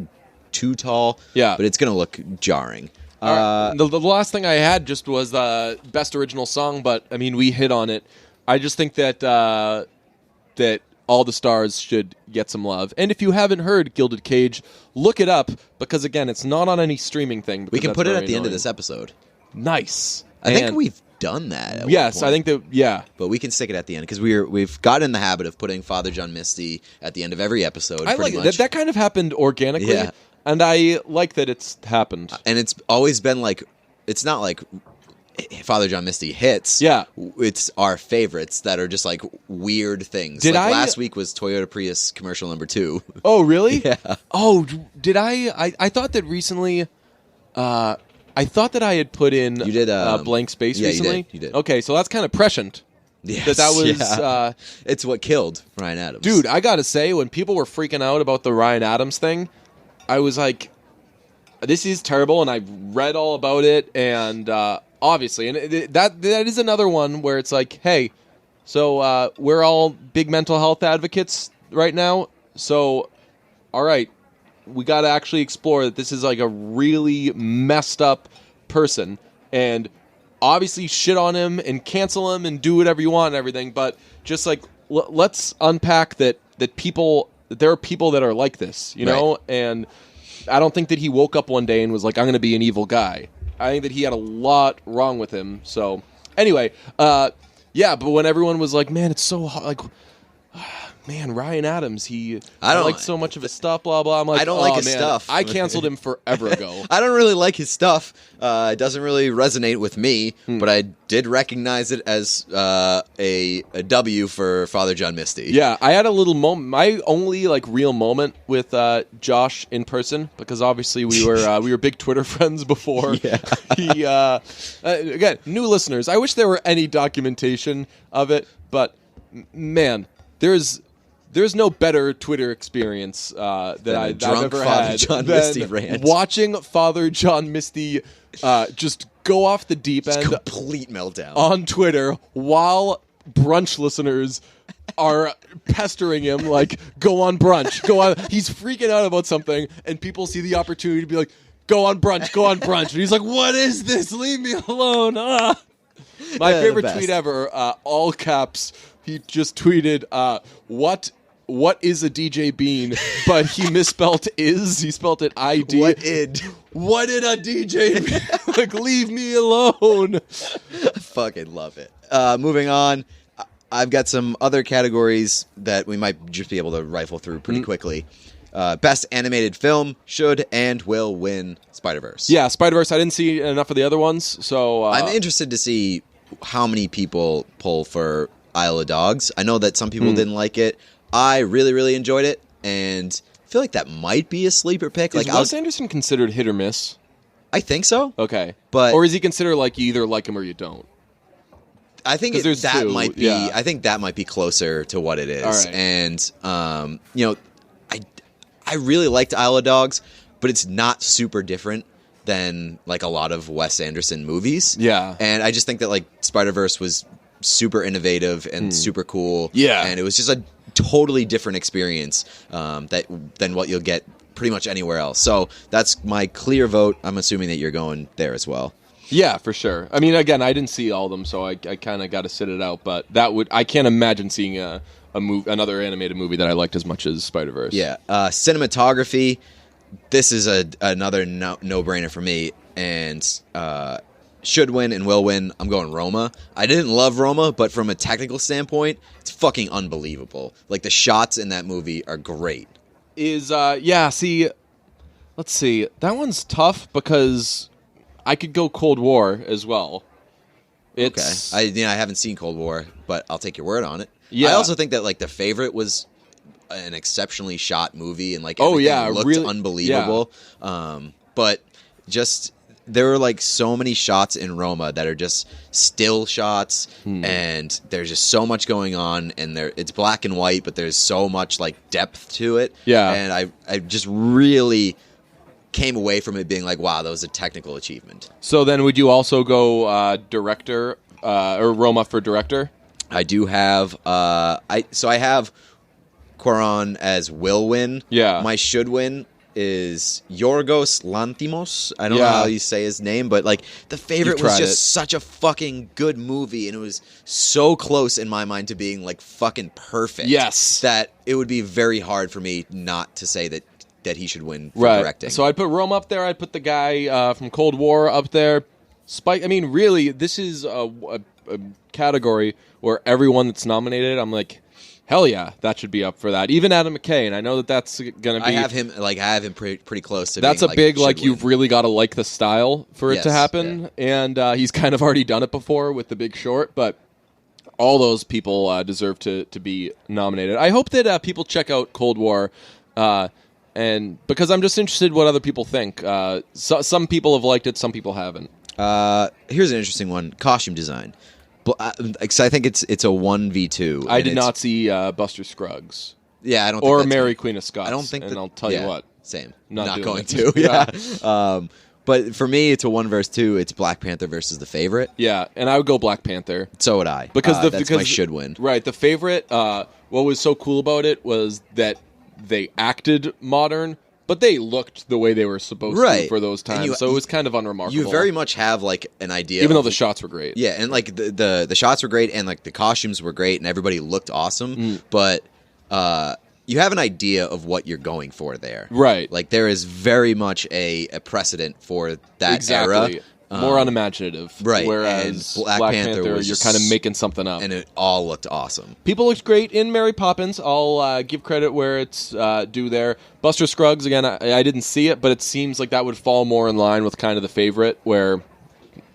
too tall. Yeah. But it's going to lolook jarring. The last thing I had just was best original song, but I mean we hit on it. I just think that All the Stars should get some love. And if you haven't heard Gilded Cage, look it up, because, again, it's not on any streaming thing. We can put it at the end of this episode. Nice. I think we've done that at yes, one point. I think that, yeah. But we can stick it at the end, because we've got in the habit of putting Father John Misty at the end of every episode. I like it. That kind of happened organically, Yeah. and I like that it's happened. And it's always been like, it's not like Father John Misty hits. Yeah. It's our favorites that are just like weird things. Last week was Toyota Prius commercial number 2. Oh, really? Yeah. Oh, did I thought that recently, I thought that I had put in You did, Blank Space yeah, recently. you did. Okay, so that's kind of prescient. Yes, That was... yeah. It's what killed Ryan Adams. Dude, I gotta say, when people were freaking out about the Ryan Adams thing, I was like, this is terrible, and I read all about it, and obviously, and that is another one where it's like, hey, so we're all big mental health advocates right now, so, all right, we gotta actually explore that this is like a really messed up person, and obviously shit on him and cancel him and do whatever you want and everything, but just like let's unpack that there are people that are like this, you know, and I don't think that he woke up one day and was like, I'm going to be an evil guy. I think that he had a lot wrong with him. So anyway, yeah, but when everyone was like, man, it's so hard, like, man, Ryan Adams, I like so much of his stuff, blah, blah. I'm like, I don't like his man, stuff. I canceled him forever ago. I don't really like his stuff. It doesn't really resonate with me, but I did recognize it as a W for Father John Misty. Yeah, I had a little moment. My only like real moment with Josh in person, because obviously we were big Twitter friends before. Yeah. He again, new listeners. I wish there were any documentation of it, but man, there's no better Twitter experience that I've ever Father had John than Misty rant. watching Father John Misty just go off the deep end, Complete meltdown. on Twitter while brunch listeners are pestering him like, go on brunch, go on. He's freaking out about something, and people see the opportunity to be like, go on brunch, go on brunch. And he's like, what is this? Leave me alone. Ah. My favorite tweet ever, all caps, he just tweeted, what is a DJ Bean? But he misspelt is. He spelt it ID. What did a DJ Bean? Like, leave me alone. I fucking love it. Moving on, I've got some other categories that we might just be able to rifle through pretty quickly. Best animated film should and will win Spider-Verse. Yeah, Spider-Verse. I didn't see enough of the other ones, so... I'm interested to see how many people pull for Isle of Dogs. I know that some people didn't like it. I really, really enjoyed it, and I feel like that might be a sleeper pick. Is like, Wes Anderson considered hit or miss? I think so. Okay. But or is he considered like you either like him or you don't? I think there's that two, might be. yeah. I think that might be closer to what it is. All right. And you know, I really liked Isle of Dogs, but it's not super different than like a lot of Wes Anderson movies. Yeah. And I just think that like Spider-Verse was super innovative and super cool. Yeah. And it was just a totally different experience than what you'll get pretty much anywhere else. So that's my clear vote. I'm assuming that you're going there as well. Yeah, for sure. I mean, again, I didn't see all of them, so I kind of got to sit it out. But I can't imagine seeing another animated movie that I liked as much as Spider-Verse. Yeah. Cinematography, this is another no-brainer for me, and should win and will win. I'm going Roma. I didn't love Roma, but from a technical standpoint, it's fucking unbelievable. Like, the shots in that movie are great. See, let's see. That one's tough because I could go Cold War as well. It's, Okay. I haven't seen Cold War, but I'll take your word on it. Yeah. I also think that, like, The Favorite was an exceptionally shot movie, and, like, Oh, everything yeah, looked really- unbelievable. But just... there were like so many shots in Roma that are just still shots, and there's just so much going on, and it's black and white, but there's so much like depth to it. Yeah. And I just really came away from it being like, wow, that was a technical achievement. So then would you also go director or Roma for director? I do have I have Quaron as will win. Yeah. My should win is Yorgos Lanthimos. I don't know how you say his name, but like The Favorite was just such a fucking good movie, and it was so close in my mind to being like fucking perfect. Yes. That it would be very hard for me not to say that he should win for directing. So I'd put Rome up there. I'd put the guy from Cold War up there. Spike. I mean, really, this is a category where everyone that's nominated, I'm like, hell yeah, that should be up for that. Even Adam McKay, and I know that's gonna be. I have him pretty close to. That's being, a big like you've really got to like the style for it to happen, and he's kind of already done it before with The Big Short, but. All those people deserve to be nominated. I hope that people check out Cold War. And because I'm just interested what other people think. Some people have liked it, some people haven't. Here's an interesting one: costume design. Because I think it's a 1v2. I did not see Buster Scruggs. Yeah, I don't. Or think Mary Queen of Scots. I don't think. And I'll tell you what. Same. Not going it. to. Yeah. But for me, it's a 1 versus 2. It's Black Panther versus The Favorite. Yeah, and I would go Black Panther. So would I. Because that's my should win. Right. The Favorite. What was so cool about it was that they acted modern, but they looked the way they were supposed to for those times. So it was kind of unremarkable. You very much have like an idea, even though the shots were great. Yeah, and like the shots were great, and like the costumes were great, and everybody looked awesome. But you have an idea of what you're going for there, right? Like there is very much a precedent for that era. More unimaginative, right? Whereas and Black Panther was you're kind of making something up, and it all looked awesome. People looked great in Mary Poppins. I'll give credit where it's due there. Buster Scruggs again. I didn't see it, but it seems like that would fall more in line with kind of The Favorite, where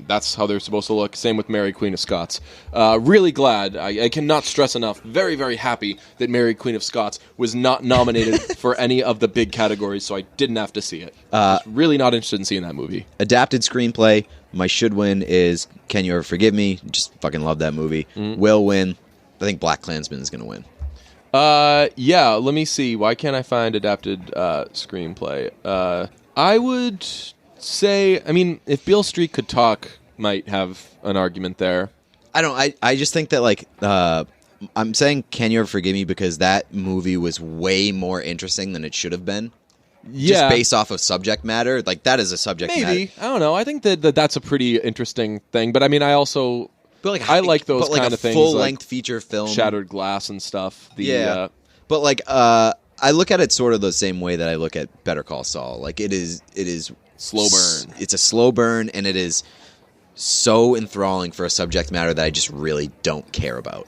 that's how they're supposed to look. Same with Mary Queen of Scots. Really glad. I cannot stress enough. Very, very happy that Mary Queen of Scots was not nominated for any of the big categories, so I didn't have to see it. Just really not interested in seeing that movie. Adapted screenplay. My should win is Can You Ever Forgive Me? Just fucking love that movie. Will win. I think Black Klansman is going to win. Yeah, let me see. Why can't I find adapted screenplay? I would say, I mean, if Beale Street Could Talk might have an argument there. I just think that like I'm saying Can You Ever Forgive Me because that movie was way more interesting than it should have been. Yeah. Just based off of subject matter. Like that is a subject matter. Maybe. I don't know. I think that's a pretty interesting thing, but I mean I also I like those kind of things, full length feature film, Shattered Glass and stuff. But like I look at it sort of the same way that I look at Better Call Saul. Like it is slow burn. It's a slow burn, and it is so enthralling for a subject matter that I just really don't care about.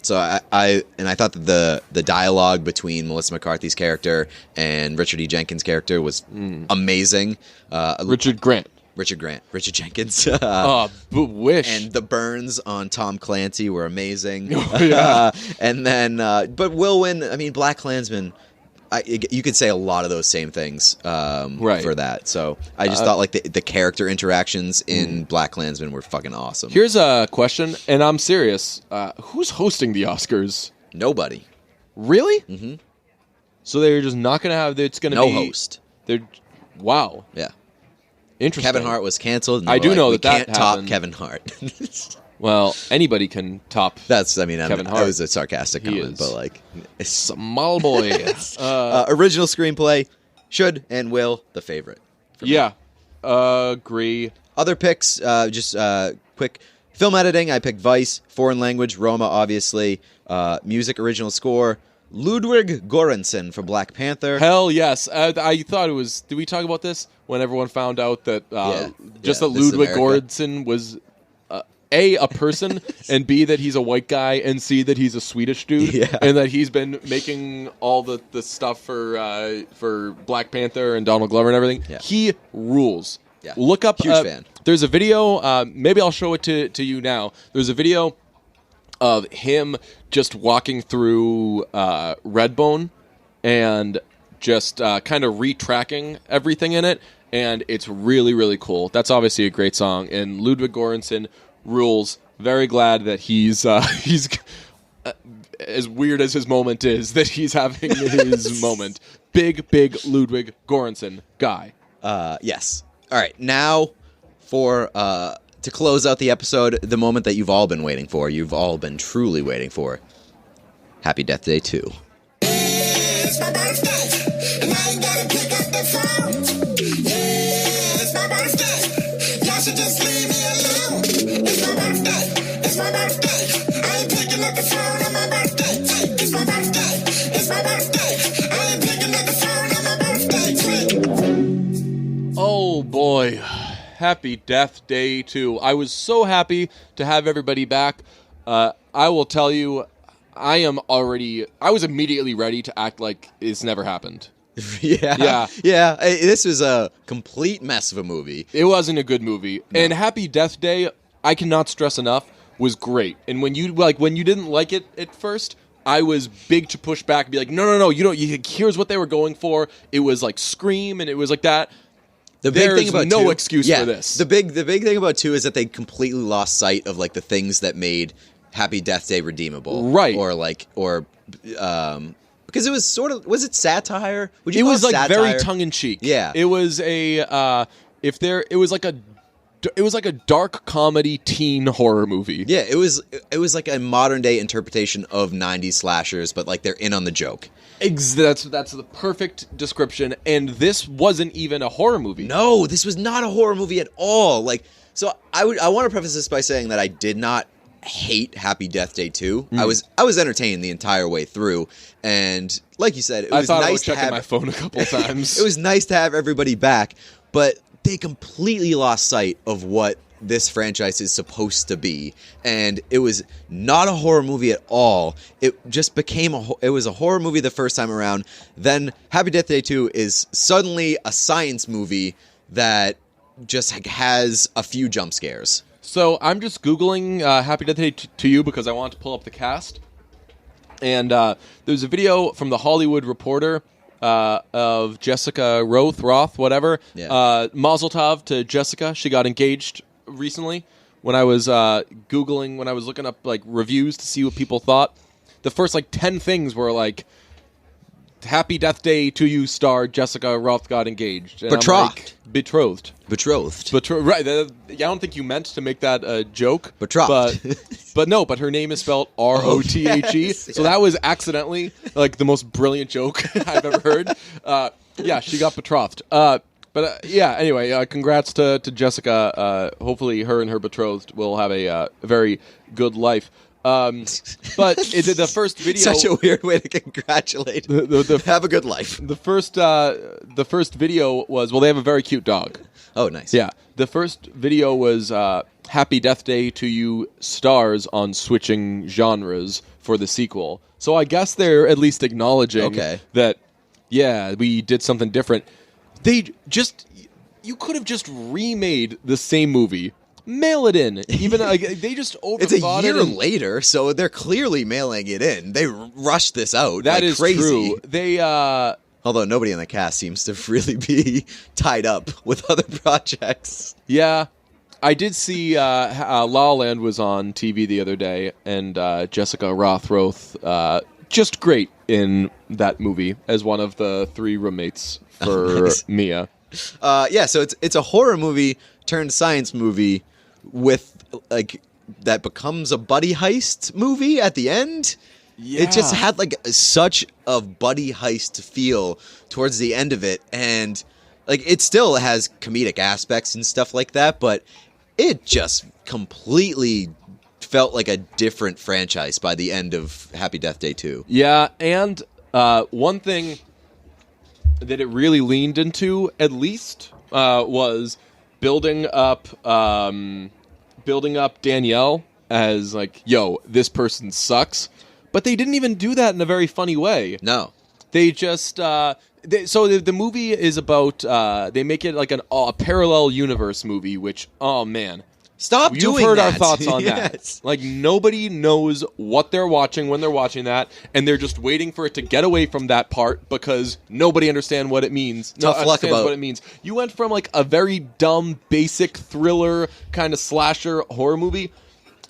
So I thought that the dialogue between Melissa McCarthy's character and Richard E. Jenkins' character was amazing. Richard Jenkins. Wish. And the burns on Tom Clancy were amazing. Yeah. And then, but will win. I mean, Black Klansman. You could say a lot of those same things for that. So I just thought like the character interactions in Black Klansman were fucking awesome. Here's a question, and I'm serious. Who's hosting the Oscars? Nobody. Really? Mm-hmm. So they're just not going to have. It's going to be no host. Wow. Yeah. Interesting. Kevin Hart was canceled. I do know that can't top happened. Kevin Hart. Well, anybody can top. Kevin Hart. That was a sarcastic comment, but like, small boy. Original screenplay should and will The Favorite. Yeah, agree. Other picks, just quick. Film editing, I picked Vice. Foreign language, Roma, obviously. Music, original score, Ludwig Göransson for Black Panther. Hell yes. I thought it was. Did we talk about this when everyone found out that that Ludwig Göransson was A person, and B, that he's a white guy, and C, that he's a Swedish dude, and that he's been making all the stuff for Black Panther and Donald Glover and everything. Yeah. He rules. Yeah. Look up. Huge fan. There's a video. Maybe I'll show it to you now. There's a video of him just walking through Redbone and just kind of retracking everything in it, and it's really, really cool. That's obviously a great song, and Ludwig Göransson rules. Very glad that he's as weird as his moment is, that he's having his moment. Big Ludwig Göransson guy. Yes. All right. Now for to close out the episode, the moment that you've all been waiting for. You've all been truly waiting for. Happy Death Day 2. It's my birthday. and I ain't gotta pick up the phone. Yeah, it's my birthday. Y'all should just leave me alone. It's my birthday. It's my birthday. I ain't picking up the phone on my birthday. It's my birthday. It's my birthday. I ain't picking up the phone on my birthday. Oh boy, happy Death Day 2. I was so happy to have everybody back. I will tell you, I was immediately ready to act like it's never happened. Yeah. This was a complete mess of a movie. It wasn't a good movie. No. And Happy Death Day, I cannot stress enough, was great. And when you didn't like it at first, I was big to push back and be like, no, here's what they were going for. It was like Scream, and it was like that. The big thing about no 2, excuse for this. The big thing about 2 is that they completely lost sight of like the things that made Happy Death Day redeemable, right? Because it was it satire? Would you it call was it like satire? very tongue in cheek. Yeah, it was it was like a dark comedy teen horror movie. Yeah, it was like a modern day interpretation of 90s slashers, but like they're in on the joke. That's the perfect description. And this wasn't even a horror movie. No, this was not a horror movie at all. Like, so I want to preface this by saying that I did not hate Happy Death Day 2. I was entertained the entire way through, and like you said, it was nice to have my phone a couple times. It was nice to have everybody back, but they completely lost sight of what this franchise is supposed to be, and it was not a horror movie at all. It just became it was a horror movie the first time around. Then Happy Death Day 2 is suddenly a science movie that just has a few jump scares. So I'm just Googling Happy Death Day to you because I want to pull up the cast. And there's a video from the Hollywood Reporter of Jessica Roth, whatever. Yeah. Mazel tov to Jessica. She got engaged recently. When I was Googling, when I was looking up like reviews to see what people thought, the first like 10 things were like, Happy Death Day to you star Jessica Roth got engaged. And Betrothed. Right. I don't think you meant to make that a joke. Betrothed. But her name is spelled Rothe. Yes, so that was accidentally like the most brilliant joke I've ever heard. Yeah, she got betrothed. Anyway, congrats to Jessica. Hopefully her and her betrothed will have a very good life. But the first video... Such a weird way to congratulate. Have a good life. The first video was... Well, they have a very cute dog. Oh, nice. Yeah. The first video was Happy Death Day to you stars on switching genres for the sequel. So I guess they're at least acknowledging that, yeah, we did something different. You could have just remade the same movie. Mail it in. Even they just overthought it. It's a year later, so they're clearly mailing it in. They rushed this out. That like is crazy. true. They although nobody in the cast seems to really be tied up with other projects. Yeah, I did see La La Land was on TV the other day, and Jessica Roth just great in that movie as one of the 3 roommates for Mia. So it's a horror movie turned science movie with like that becomes a buddy heist movie at the end. Yeah. It just had like such a buddy heist feel towards the end of it, and like it still has comedic aspects and stuff like that, but it just completely felt like a different franchise by the end of Happy Death Day 2. Yeah, and one thing that it really leaned into, at least, was building up Danielle as like, yo, this person sucks. But they didn't even do that in a very funny way. No. They just the movie is about they make it like a parallel universe movie, which, oh man. Stop doing that. You've heard our thoughts on yes. that. Like, nobody knows what they're watching when they're watching that, and they're just waiting for it to get away from that part because nobody understands what it means. Tough luck about what it means. You went from, like, a very dumb, basic thriller kind of slasher horror movie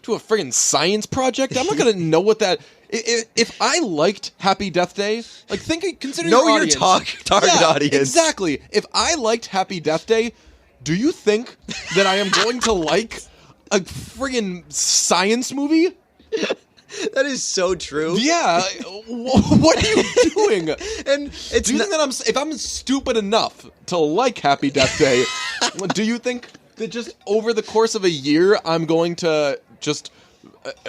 to a friggin' science project. I'm not going to know what that... If I liked Happy Death Day, like, consider your audience. Know your target audience. Exactly. If I liked Happy Death Day... Do you think that I am going to like a friggin' science movie? That is so true. Yeah, what are you doing? And it's Do you think that if I'm stupid enough to like Happy Death Day, do you think that just over the course of a year I'm going to just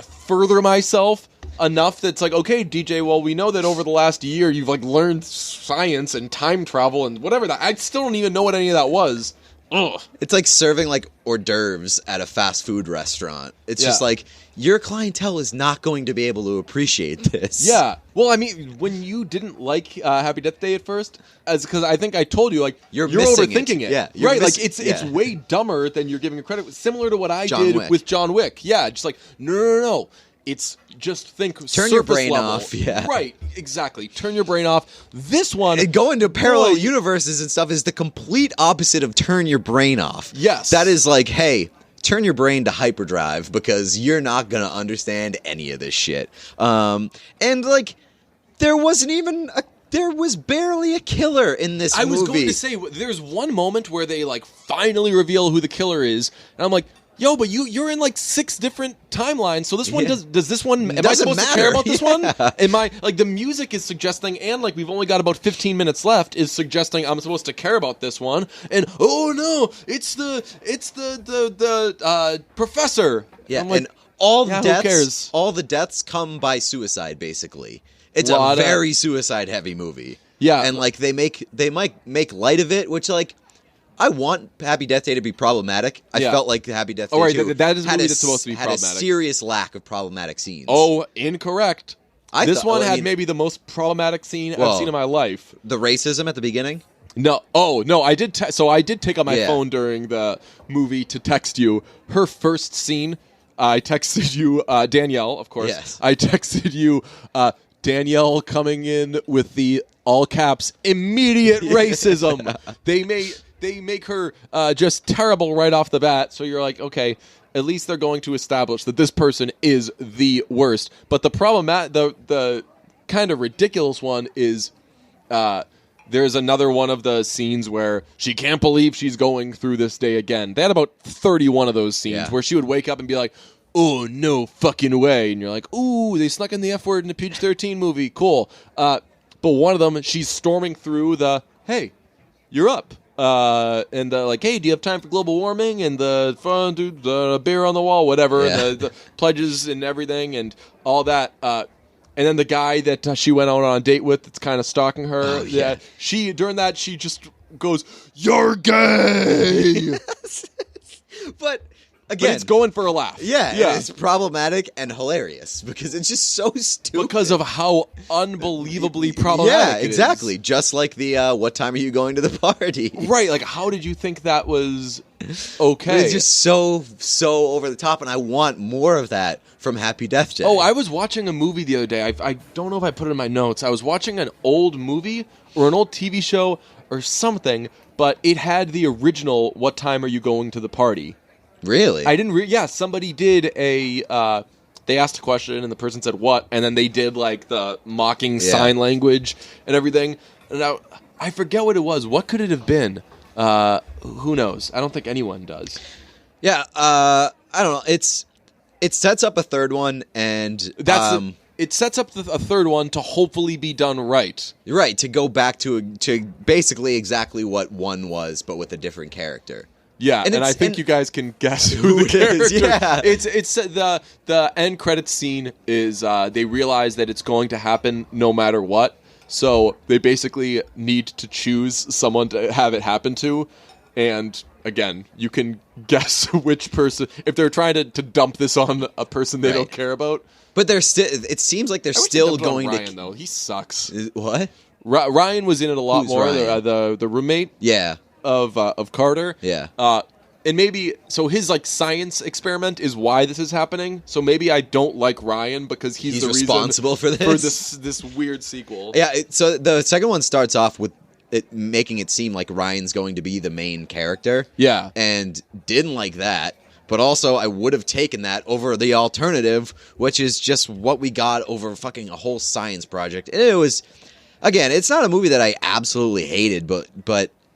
further myself enough that's like, okay, DJ, well, we know that over the last year you've like learned science and time travel and whatever that. I still don't even know what any of that was. Ugh. It's like serving like hors d'oeuvres at a fast food restaurant. It's just like your clientele is not going to be able to appreciate this. Yeah. Well, I mean, when you didn't like Happy Death Day at first, as because I think I told you, like, you're overthinking it. Yeah. Right. Like, it's way dumber than you're giving it credit. Similar to what I John did Wick. with John Wick. Yeah. Just like, no. It's just Turn your brain level. off, yeah. Right, exactly. Turn your brain off. This one... And going to parallel universes and stuff is the complete opposite of turn your brain off. Yes. That is like, hey, turn your brain to hyperdrive because you're not going to understand any of this shit. And, like, there was barely a killer in this movie. I was going to say, there's one moment where they, like, finally reveal who the killer is, and I'm like... Yo, but you're in like 6 different timelines, so this one does this one? Am I supposed to care about this one? Am I like the music is suggesting, and like we've only got about 15 minutes left, is suggesting I'm supposed to care about this one? And oh no, it's the professor. Yeah, like, and all the who deaths, cares? all the deaths come by suicide. Basically, it's Lot a of- very suicide heavy movie. Yeah. and like they might make light of it, which like. I want Happy Death Day to be problematic. I Yeah. felt like Happy Death Day Oh, right, 2 that is a had movie that's supposed to be had problematic. a serious lack of problematic scenes. Oh, incorrect. This one I had mean, maybe the most problematic scene Well- I've seen in my life. the racism at the beginning. No, I did. So I did take out my Yeah. phone during the movie to text you her first scene. I texted you Danielle, of course. Yes. I texted you Danielle coming in with the all caps immediate racism. They make her just terrible right off the bat. So you're like, okay, at least they're going to establish that this person is the worst. But the problem, the kind of ridiculous one is. There's another one of the scenes where she can't believe she's going through this day again. They had about 31 of those scenes where she would wake up and be like, oh, no fucking way. And you're like, ooh, they snuck in the F word in a PG-13 movie. Cool. But one of them, she's storming through the, hey, you're up. And like, hey, do you have time for global warming? And the beer on the wall, whatever. Yeah. And the pledges and everything and all that. And then the guy that she went out on a date with that's kind of stalking her. Oh, yeah. During that, she just goes, you're gay! But But again, it's going for a laugh. yeah, it's problematic and hilarious because it's just so stupid. Because of how unbelievably problematic yeah, it exactly. is. Just like the what time are you going to the party? Right, like how did you think that was okay? It's just so over the top, and I want more of that from Happy Death Day. Oh, I was watching a movie the other day. I don't know if I put it in my notes. I was watching an old movie or an old TV show or something, but it had the original "What time are you going to the party?" Really? I didn't. Yeah, somebody did a. They asked a question and the person said what, and then they did like the mocking sign language and everything. And I forget what it was. What could it have been? Who knows? I don't think anyone does. Yeah. I don't know. It sets up a third one, and It sets up a third one to hopefully be done right. right to go back to basically exactly what one was, but with a different character. Yeah, and I think you guys can guess who the it character is, yeah. It's the end credits scene is they realize that it's going to happen no matter what. So they basically need to choose someone to have it happen to. And again, you can guess which person, if they're trying to dump this on a person they don't care about. But they're still. It seems like they're I wish still they dumped it on going Ryan, to. though. He sucks. What? Ryan was in it a lot Who's more. Ryan? The roommate Yeah. of Carter. Yeah. And maybe so his like science experiment is why this is happening. So maybe I don't like Ryan because he's the responsible reason for this. this weird sequel. Yeah. So the second one starts off with it making it seem like Ryan's going to be the main character. Yeah. And didn't like that. But also, I would have taken that over the alternative, which is just what we got over fucking a whole science project. And it was, again, it's not a movie that I absolutely hated, but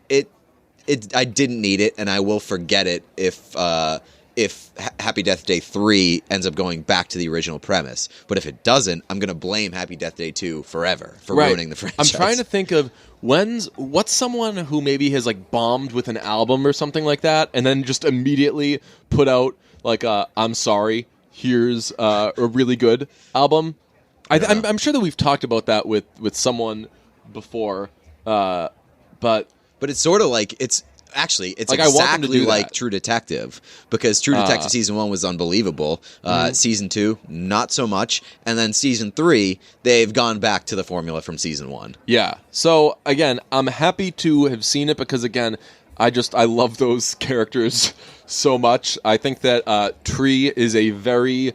I didn't need it, and I will forget it if if Happy Death Day 3 ends up going back to the original premise. But if it doesn't, I'm going to blame Happy Death Day 2 forever for ruining the franchise. I'm trying to think of what's someone who maybe has like bombed with an album or something like that, and then just immediately put out like I'm sorry, here's a really good album. I'm sure that we've talked about that with someone before, but it's sort of like it's like I want them to exactly do like that. True Detective, because True Detective season 1 was unbelievable. Season 2, not so much, and then season 3, they've gone back to the formula from season 1. Yeah. So again, I'm happy to have seen it because again, I love those characters so much. I think that Tree is a very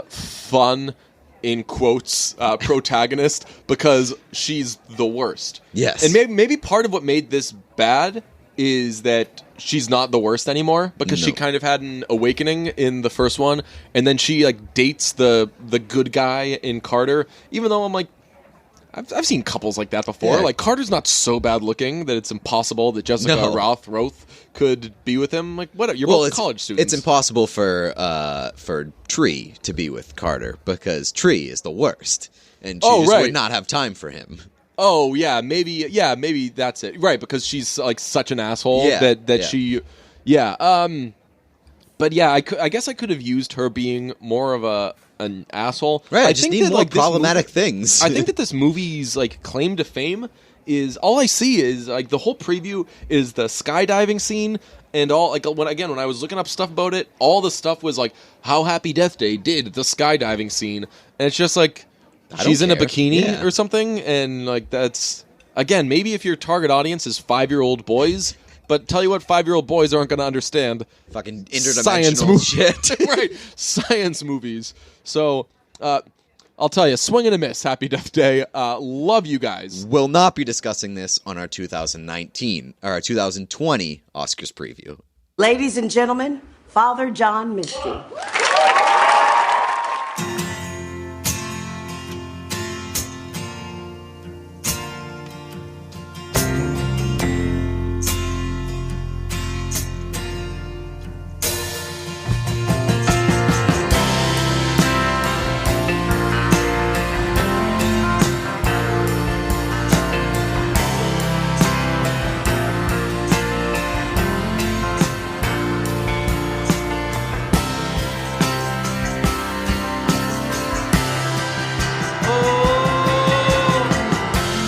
fun, in quotes, protagonist because she's the worst. Yes. And maybe part of what made this bad is that she's not the worst anymore because she kind of had an awakening in the first one, and then she like dates the good guy in Carter, even though I'm like, I've seen couples like that before. Yeah. Like, Carter's not so bad looking that it's impossible that Jessica Roth could be with him. Like, what? You're both college students. It's impossible for Tree to be with Carter because Tree is the worst, and she would not have time for him. Oh yeah, maybe that's it. Right, because she's like such an asshole she. But yeah, I guess I could have used her being more of an asshole. Right, I just think need that, more like, this problematic things. I think that this movie's like claim to fame is all I see is like the whole preview is the skydiving scene and all like when I was looking up stuff about it, all the stuff was like how Happy Death Day did the skydiving scene, and it's just like she's in a bikini or something, and like that's again maybe if your target audience is 5-year-old boys. But tell you what, 5-year-old boys aren't going to understand fucking interdimensional science shit. Right, science movies. So, I'll tell you, swing and a miss, Happy Death Day. Love you guys. We'll not be discussing this on our 2020 Oscars preview. Ladies and gentlemen, Father John Misty.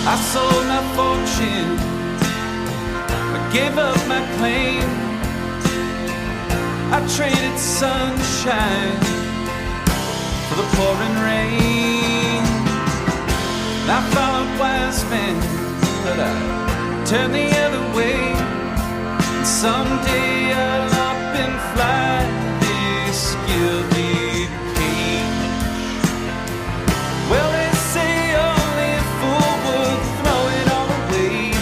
I sold my fortune, I gave up my claim, I traded sunshine for the pouring rain. And I followed wise men, but I turned the other way. And someday I'll up and fly this gilded cage. Well, they say only a fool would throw it all away.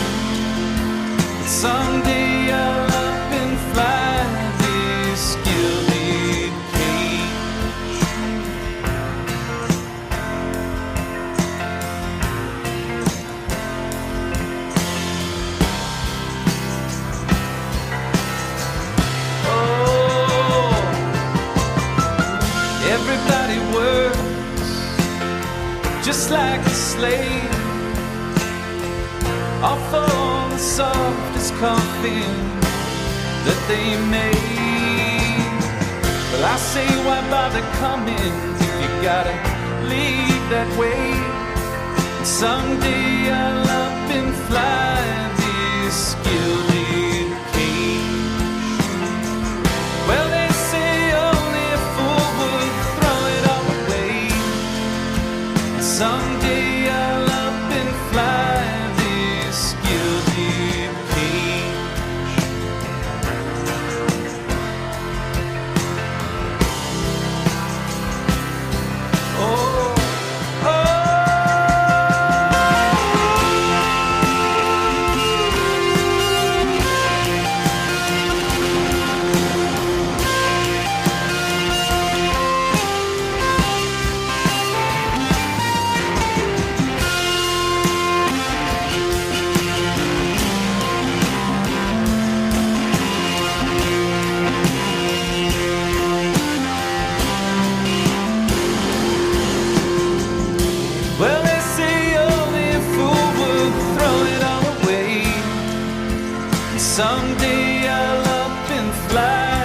But someday I'll up and fly this gilded cage. Oh, everybody works just like a slave, all for the softest coffin that they made. Well, I say, why bother coming if you gotta leave that way? And someday I'll up and fly this gilded cage. Well, they say only a fool would throw it all away. Someday I'll up and fly this gilded cage. Oh, oh. Someday I'll up and fly